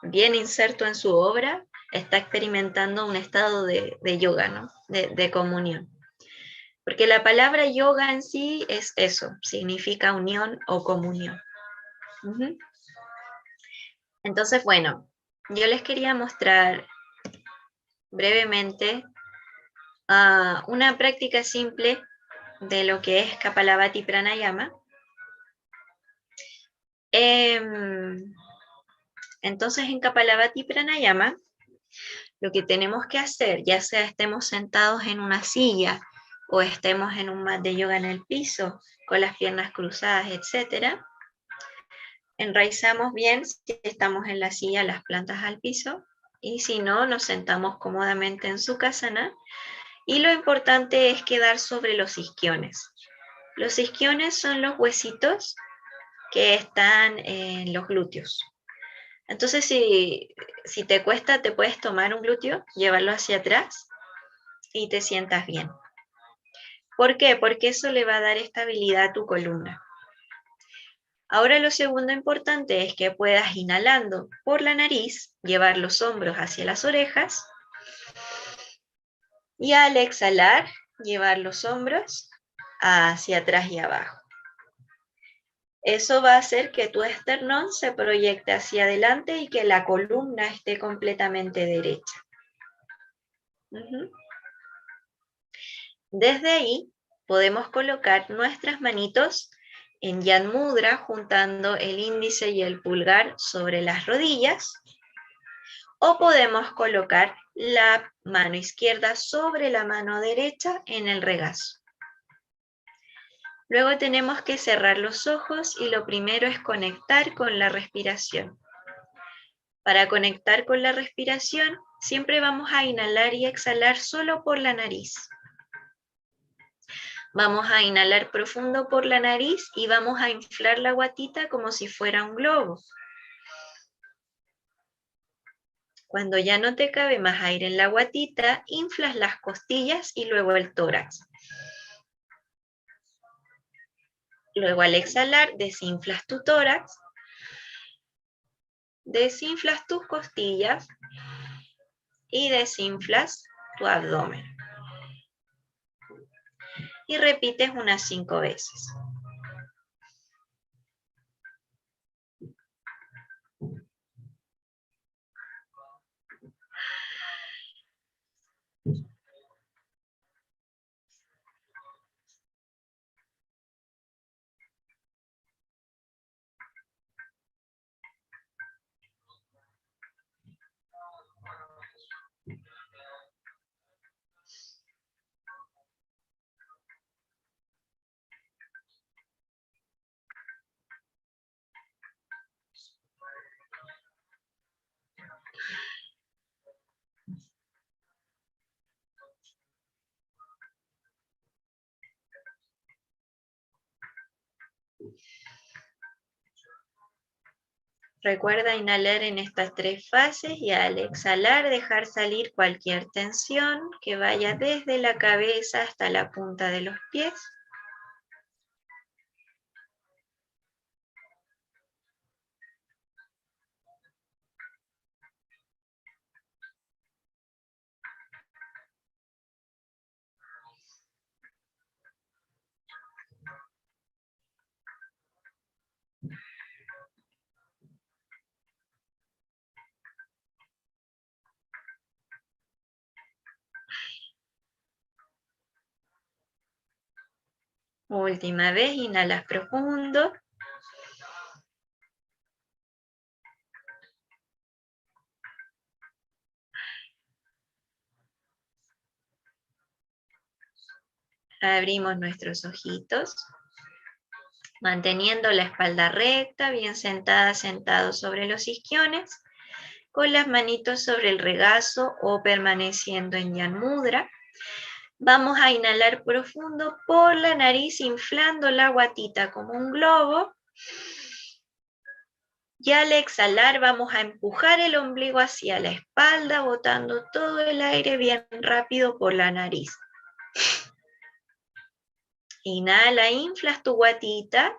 bien inserto en su obra está experimentando un estado de yoga, ¿no? De comunión. Porque la palabra yoga en sí es eso, significa unión o comunión. Entonces, bueno, yo les quería mostrar brevemente una práctica simple de lo que es Kapalabhati Pranayama. Entonces, en Kapalabhati Pranayama, lo que tenemos que hacer, ya sea estemos sentados en una silla o estemos en un mat de yoga en el piso, con las piernas cruzadas, etc., enraizamos bien, si estamos en la silla, las plantas al piso, y si no, nos sentamos cómodamente en Sukhasana, y lo importante es quedar sobre los isquiones. Los isquiones son los huesitos que están en los glúteos. Entonces, si te cuesta, te puedes tomar un glúteo, llevarlo hacia atrás y te sientas bien. ¿Por qué? Porque eso le va a dar estabilidad a tu columna. Ahora lo segundo importante es que puedas, inhalando por la nariz, llevar los hombros hacia las orejas y al exhalar, llevar los hombros hacia atrás y abajo. Eso va a hacer que tu esternón se proyecte hacia adelante y que la columna esté completamente derecha. Desde ahí podemos colocar nuestras manitos en Yan Mudra, juntando el índice y el pulgar sobre las rodillas, o podemos colocar la mano izquierda sobre la mano derecha en el regazo. Luego tenemos que cerrar los ojos y lo primero es conectar con la respiración. Para conectar con la respiración, siempre vamos a inhalar y exhalar solo por la nariz. Vamos a inhalar profundo por la nariz y vamos a inflar la guatita como si fuera un globo. Cuando ya no te cabe más aire en la guatita, inflas las costillas y luego el tórax. Luego al exhalar, desinflas tu tórax, desinflas tus costillas y desinflas tu abdomen. Y repites unas 5 veces. Recuerda inhalar en estas 3 fases y al exhalar dejar salir cualquier tensión que vaya desde la cabeza hasta la punta de los pies. Última vez, inhalas profundo. Abrimos nuestros ojitos, manteniendo la espalda recta, bien sentada, sentados sobre los isquiones, con las manitos sobre el regazo o permaneciendo en Yan Mudra. Vamos a inhalar profundo por la nariz, inflando la guatita como un globo. Y al exhalar vamos a empujar el ombligo hacia la espalda, botando todo el aire bien rápido por la nariz. Inhala, inflas tu guatita.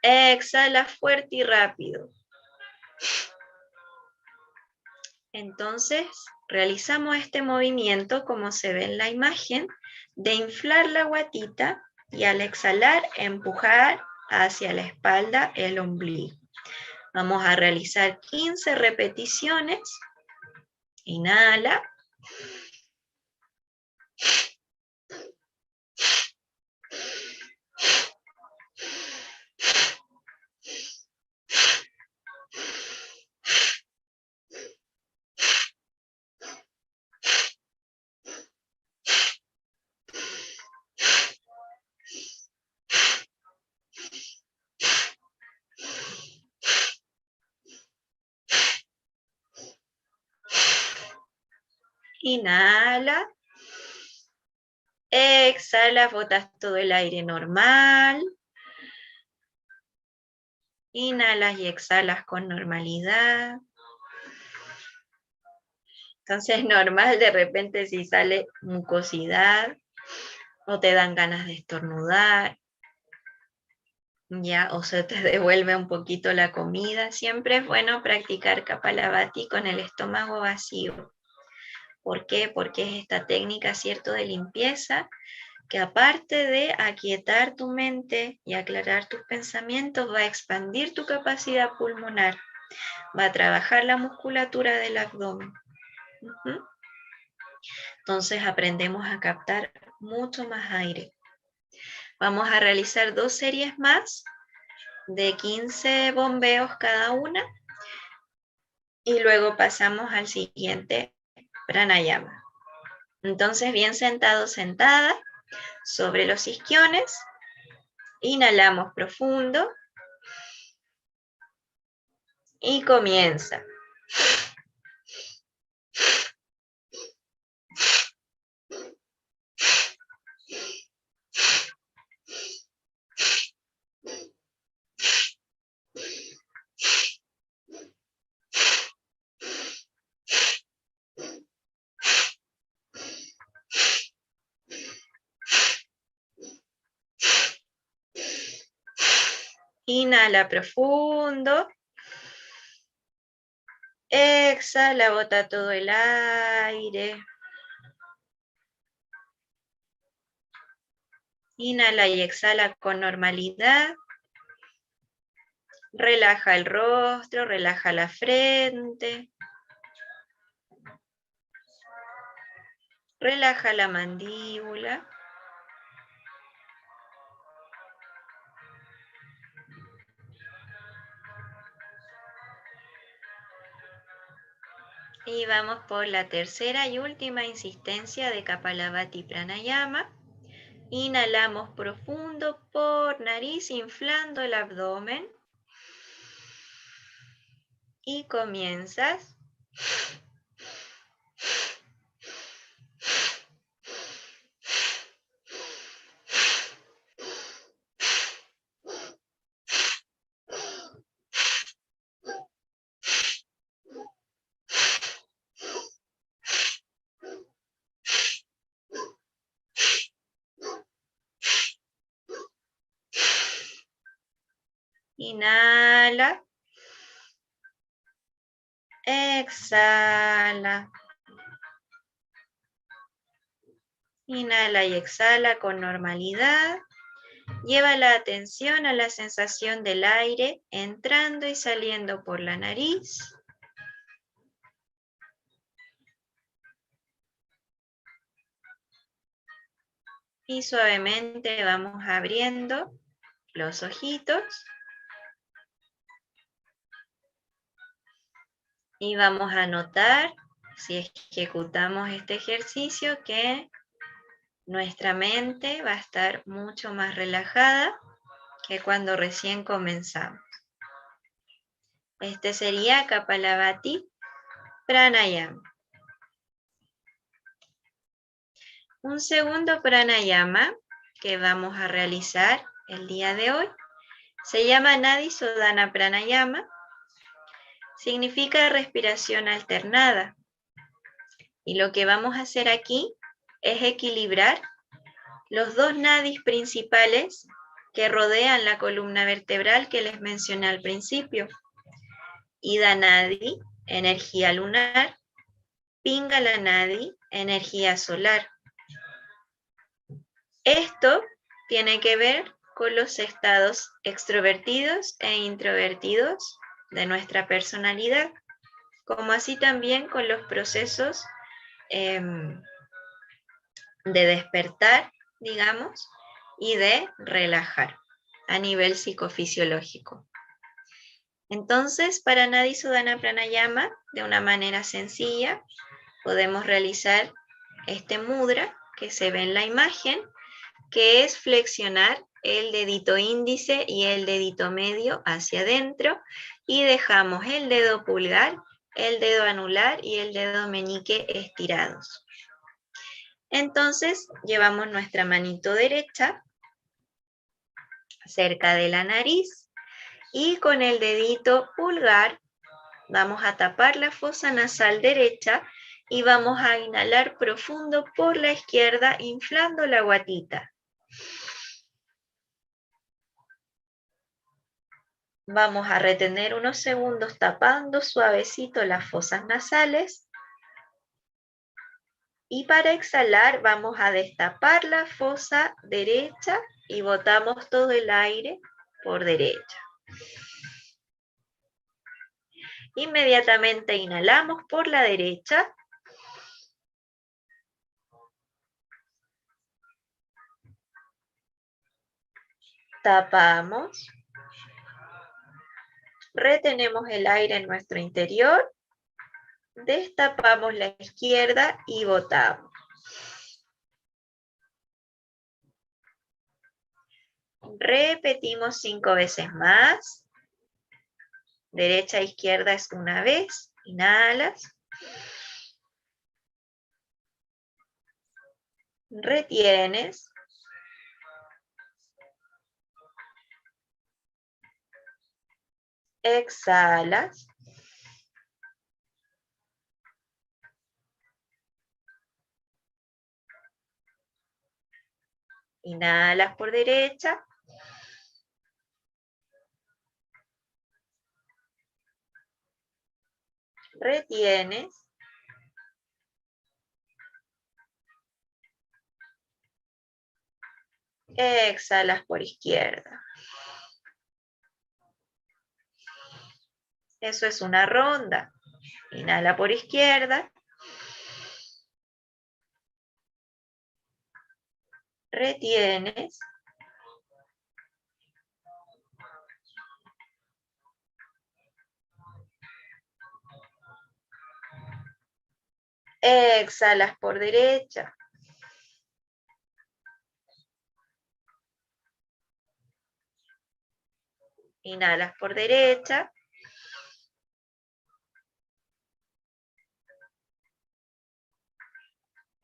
Exhala fuerte y rápido. Entonces, realizamos este movimiento, como se ve en la imagen, de inflar la guatita y al exhalar, empujar hacia la espalda el ombligo. Vamos a realizar 15 repeticiones. Inhala. Inhala. Exhala, botas todo el aire normal. Inhalas y exhalas con normalidad. Entonces, normal de repente si sale mucosidad o te dan ganas de estornudar, ya, o se te devuelve un poquito la comida. Siempre es bueno practicar Kapalabhati con el estómago vacío. ¿Por qué? Porque es esta técnica, ¿cierto?, de limpieza, que aparte de aquietar tu mente y aclarar tus pensamientos, va a expandir tu capacidad pulmonar, va a trabajar la musculatura del abdomen. Entonces aprendemos a captar mucho más aire. Vamos a realizar 2 series más de 15 bombeos cada una y luego pasamos al siguiente pranayama. Entonces, bien sentado, sentada, sobre los isquiones, inhalamos profundo y comienza. Inhala profundo. Exhala, bota todo el aire. Inhala y exhala con normalidad. Relaja el rostro, relaja la frente. Relaja la mandíbula. Y vamos por la tercera y última insistencia de Kapalabhati Pranayama. Inhalamos profundo por nariz, inflando el abdomen. Y comienzas. Inhala. Exhala. Inhala y exhala con normalidad. Lleva la atención a la sensación del aire entrando y saliendo por la nariz. Y suavemente vamos abriendo los ojitos. Y vamos a notar, si ejecutamos este ejercicio, que nuestra mente va a estar mucho más relajada que cuando recién comenzamos. Este sería Kapalabhati Pranayama. Un segundo pranayama que vamos a realizar el día de hoy se llama Nadi Sodhana Pranayama. Significa respiración alternada. Y lo que vamos a hacer aquí es equilibrar los dos nadis principales que rodean la columna vertebral que les mencioné al principio. Ida Nadi, energía lunar, Pingala Nadi, energía solar. Esto tiene que ver con los estados extrovertidos e introvertidos de nuestra personalidad, como así también con los procesos de despertar, digamos, y de relajar a nivel psicofisiológico. Entonces, para Nadi Sodhana Pranayama, de una manera sencilla, podemos realizar este mudra que se ve en la imagen, que es flexionar el dedito índice y el dedito medio hacia adentro y dejamos el dedo pulgar, el dedo anular y el dedo meñique estirados. Entonces, llevamos nuestra manito derecha cerca de la nariz y con el dedito pulgar vamos a tapar la fosa nasal derecha y vamos a inhalar profundo por la izquierda, inflando la guatita. Vamos a retener unos segundos tapando suavecito las fosas nasales. Y para exhalar vamos a destapar la fosa derecha y botamos todo el aire por derecha. Inmediatamente inhalamos por la derecha. Tapamos. Retenemos el aire en nuestro interior. Destapamos la izquierda y botamos. Repetimos 5 veces más. Derecha e izquierda es una vez. Inhalas. Retienes. Exhalas. Inhalas por derecha. Retienes. Exhalas por izquierda. Eso es una ronda. Inhala por izquierda. Retienes. Exhalas por derecha. Inhalas por derecha.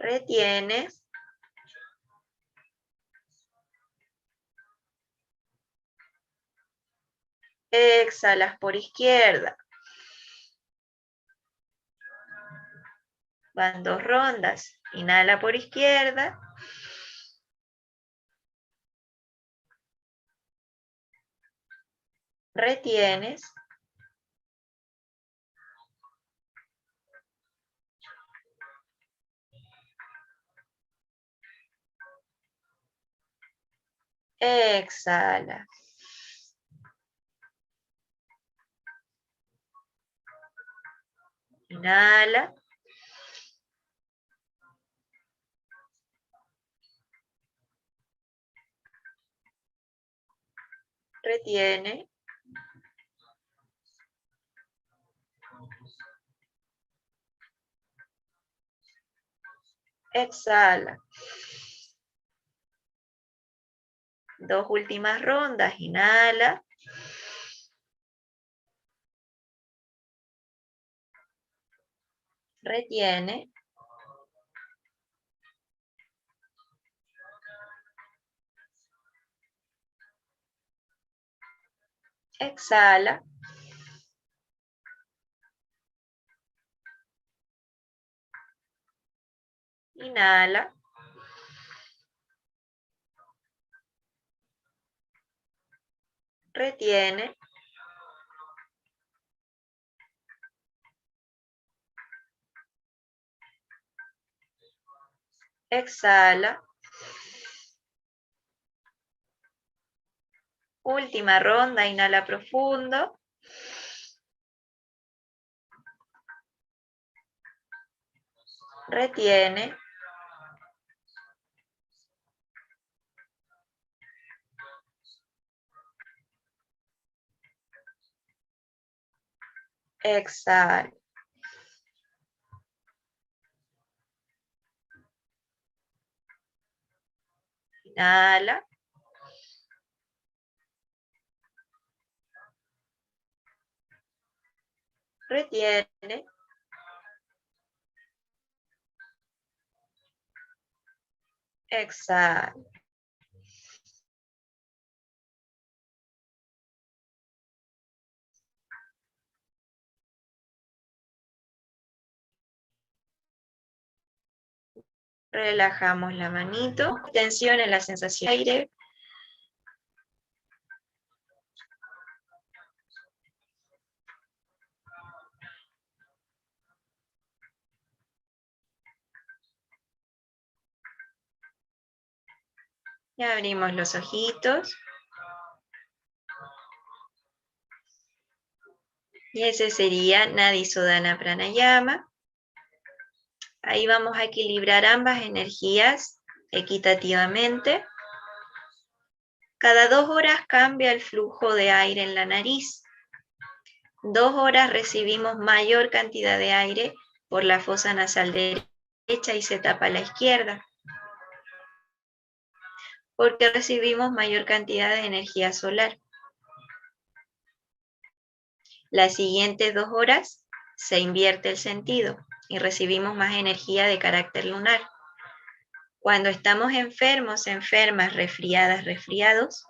Retienes. Exhalas por izquierda. Van 2 rondas. Inhala por izquierda. Retienes. Exhala. Inhala. retiene, exhala. 2 últimas rondas, inhala. Retiene. Exhala. Inhala. Retiene. Exhala. Última ronda, inhala profundo. Retiene. Exhala. Inhala. Retiene. Exhala. Relajamos la manito. Tensión en la sensación de aire. Y abrimos los ojitos. Y ese sería Nadisodhana Pranayama. Ahí vamos a equilibrar ambas energías equitativamente. Cada 2 horas cambia el flujo de aire en la nariz. 2 horas recibimos mayor cantidad de aire por la fosa nasal derecha y se tapa la izquierda, porque recibimos mayor cantidad de energía solar. Las siguientes 2 horas se invierte el sentido y recibimos más energía de carácter lunar. Cuando estamos enfermos, enfermas, resfriadas, resfriados,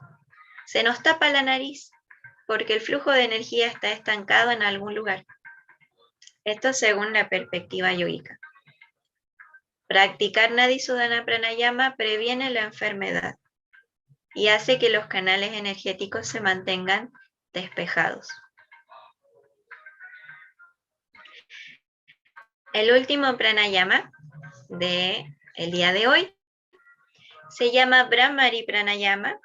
se nos tapa la nariz porque el flujo de energía está estancado en algún lugar. Esto según la perspectiva yógica. Practicar Nadisodhana Pranayama previene la enfermedad y hace que los canales energéticos se mantengan despejados. El último pranayama del día de hoy se llama Brahmari Pranayama.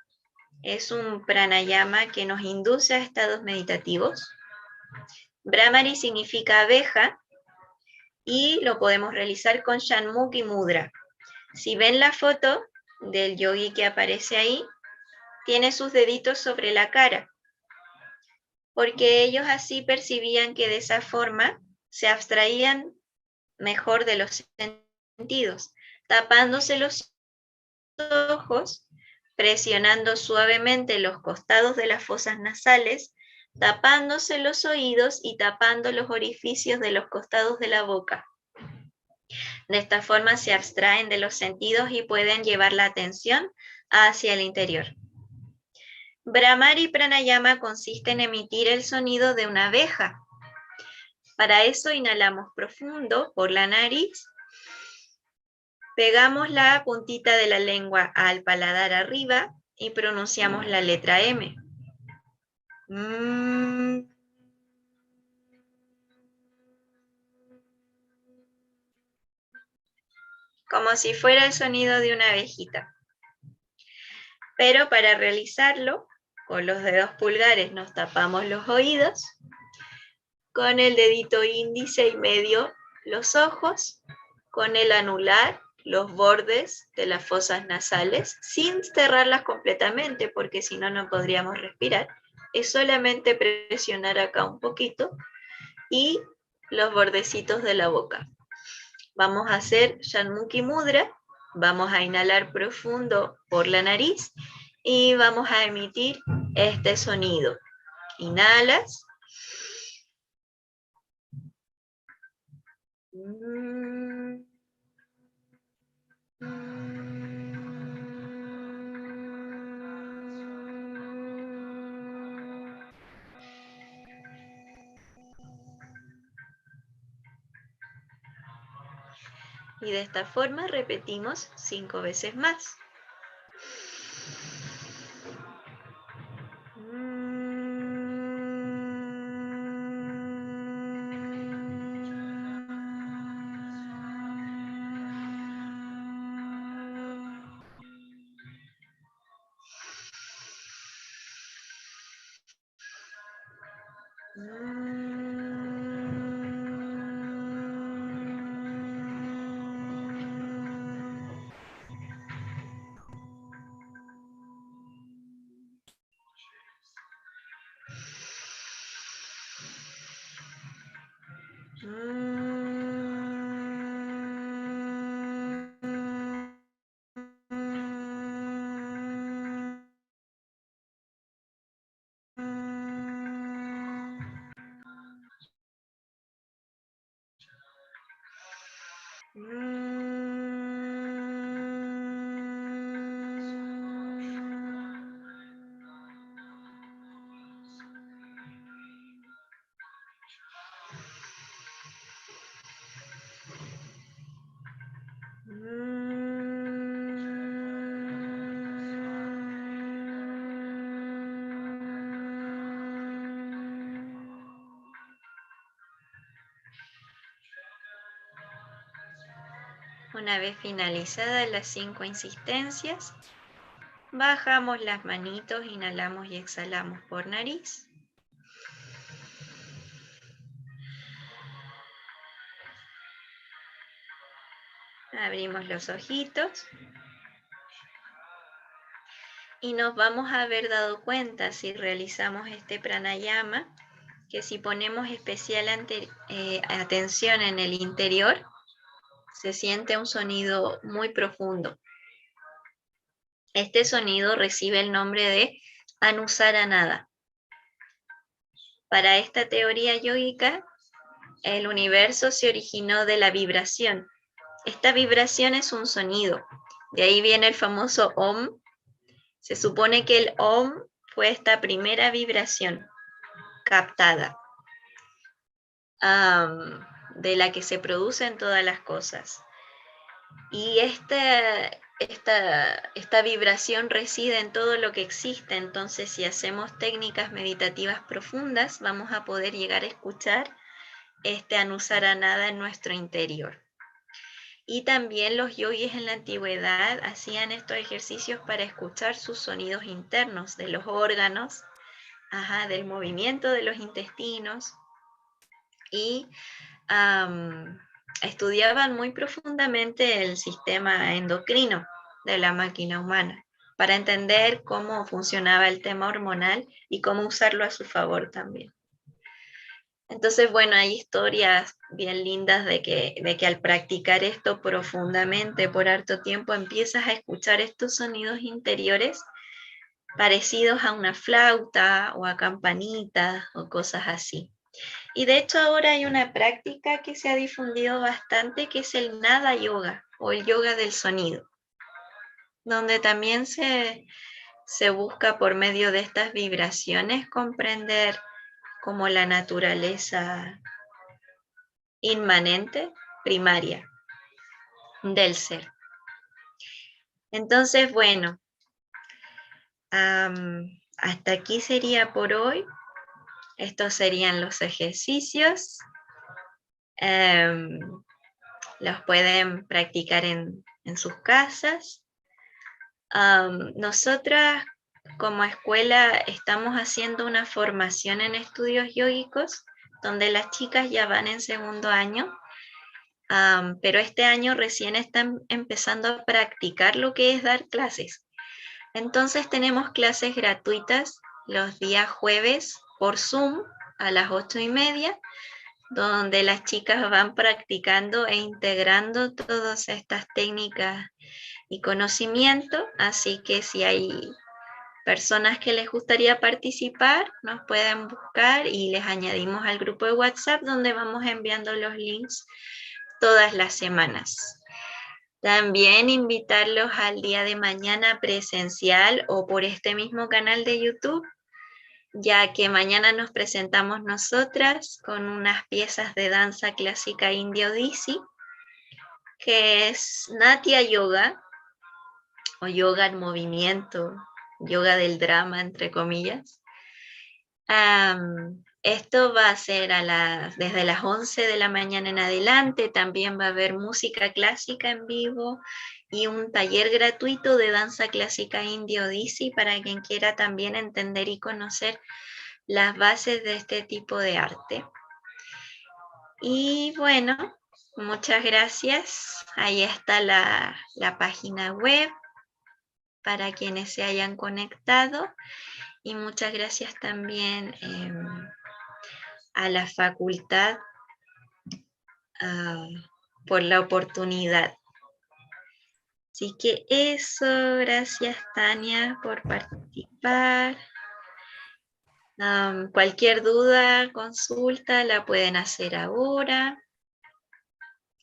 Es un pranayama que nos induce a estados meditativos. Brahmari significa abeja y lo podemos realizar con Shanmukhi Mudra. Si ven la foto del yogi que aparece ahí, tiene sus deditos sobre la cara, porque ellos así percibían que de esa forma se abstraían mejor de los sentidos, tapándose los ojos, presionando suavemente los costados de las fosas nasales, tapándose los oídos y tapando los orificios de los costados de la boca. De esta forma se abstraen de los sentidos y pueden llevar la atención hacia el interior. Brahmari Pranayama consiste en emitir el sonido de una abeja. Para eso inhalamos profundo por la nariz, pegamos la puntita de la lengua al paladar arriba y pronunciamos la letra M. Como si fuera el sonido de una abejita. Pero para realizarlo, con los dedos pulgares nos tapamos los oídos, con el dedito índice y medio los ojos, con el anular los bordes de las fosas nasales sin cerrarlas completamente, porque si no, no podríamos respirar. Es solamente presionar acá un poquito y los bordecitos de la boca. Vamos a hacer Shanmukhi Mudra. Vamos a inhalar profundo por la nariz y vamos a emitir este sonido. Inhalas. Y de esta forma repetimos 5 veces más. Una vez finalizadas las 5 insistencias, bajamos las manitos, inhalamos y exhalamos por nariz. Abrimos los ojitos. Y nos vamos a haber dado cuenta si realizamos este pranayama, que si ponemos especial atención en el interior, se siente un sonido muy profundo. Este sonido recibe el nombre de Anusaranada. Para esta teoría yógica, el universo se originó de la vibración. Esta vibración es un sonido. De ahí viene el famoso Om. Se supone que el Om fue esta primera vibración captada, de la que se producen todas las cosas. Y esta vibración reside en todo lo que existe, entonces si hacemos técnicas meditativas profundas, vamos a poder llegar a escuchar este Anusaranada en nuestro interior. Y también los yogis en la antigüedad hacían estos ejercicios para escuchar sus sonidos internos de los órganos, del movimiento de los intestinos, y estudiaban muy profundamente el sistema endocrino de la máquina humana para entender cómo funcionaba el tema hormonal y cómo usarlo a su favor también. Entonces, bueno, hay historias bien lindas de que al practicar esto profundamente por harto tiempo empiezas a escuchar estos sonidos interiores parecidos a una flauta o a campanitas o cosas así. Y de hecho ahora hay una práctica que se ha difundido bastante, que es el Nada Yoga o el yoga del sonido, donde también se busca por medio de estas vibraciones comprender como la naturaleza inmanente, primaria del ser. Entonces, bueno, hasta aquí sería por hoy. Estos serían los ejercicios. Los pueden practicar en sus casas. Nosotras como escuela estamos haciendo una formación en estudios yógicos donde las chicas ya van en segundo año pero este año recién están empezando a practicar lo que es dar clases. Entonces tenemos clases gratuitas los días jueves por Zoom a las 8:30, donde las chicas van practicando e integrando todas estas técnicas y conocimiento, así que si hay personas que les gustaría participar, nos pueden buscar y les añadimos al grupo de WhatsApp donde vamos enviando los links todas las semanas. También invitarlos al día de mañana presencial o por este mismo canal de YouTube, ya que mañana nos presentamos nosotras con unas piezas de danza clásica india Odissi, que es Natya Yoga o yoga en movimiento, yoga del drama, entre comillas. Esto va a ser desde las 11 de la mañana en adelante. También va a haber música clásica en vivo y un taller gratuito de danza clásica india Odissi para quien quiera también entender y conocer las bases de este tipo de arte. Y bueno, muchas gracias. Ahí está la página web para quienes se hayan conectado. Y muchas gracias también a la facultad por la oportunidad. Así que eso, gracias Tania por participar. Cualquier duda, consulta, la pueden hacer ahora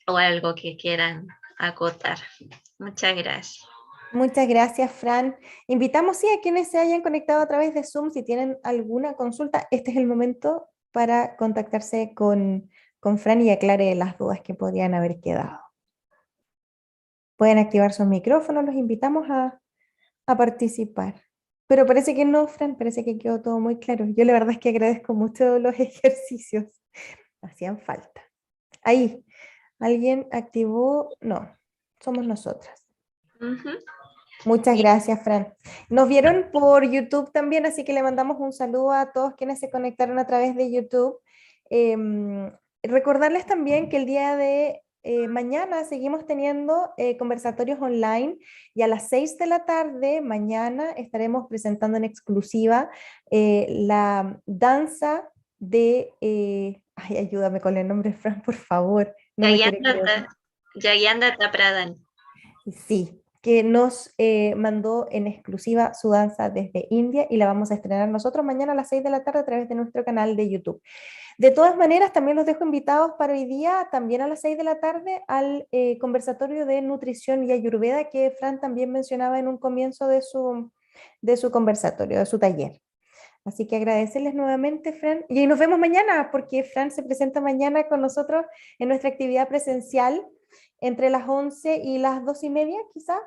o algo que quieran acotar. Muchas gracias. Muchas gracias, Fran. Invitamos sí, a quienes se hayan conectado a través de Zoom, si tienen alguna consulta, este es el momento para contactarse con Fran y aclare las dudas que podrían haber quedado. Pueden activar sus micrófonos, los invitamos a participar. Pero parece que no, Fran, parece que quedó todo muy claro. Yo la verdad es que agradezco mucho los ejercicios, hacían falta. Ahí, ¿alguien activó? No, somos nosotras. Muchas gracias, Fran. Nos vieron por YouTube también, así que le mandamos un saludo a todos quienes se conectaron a través de YouTube. Recordarles también que el día de mañana seguimos teniendo conversatorios online y a las 6 de la tarde mañana estaremos presentando en exclusiva la danza de... ay, ayúdame con el nombre, Fran, por favor. No me quiero equivocar. Jayanta Pradhan. Sí, que nos mandó en exclusiva su danza desde India y la vamos a estrenar nosotros mañana a las 6 de la tarde a través de nuestro canal de YouTube. De todas maneras, también los dejo invitados para hoy día, también a las 6 de la tarde, al conversatorio de nutrición y ayurveda que Fran también mencionaba en un comienzo de su conversatorio, de su taller. Así que agradecerles nuevamente, Fran. Y nos vemos mañana, porque Fran se presenta mañana con nosotros en nuestra actividad presencial entre las 11 y las 2:30, quizá.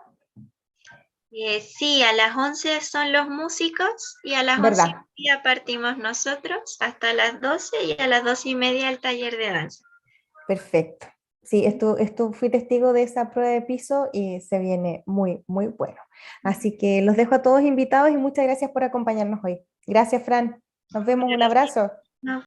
Sí, a las 11 son los músicos y a las ¿Verdad? 11:30 partimos nosotros hasta las 12 y a las 12:30 el taller de danza. Perfecto. Sí, esto fui testigo de esa prueba de piso y se viene muy, muy bueno. Así que los dejo a todos invitados y muchas gracias por acompañarnos hoy. Gracias, Fran. Nos vemos, un abrazo.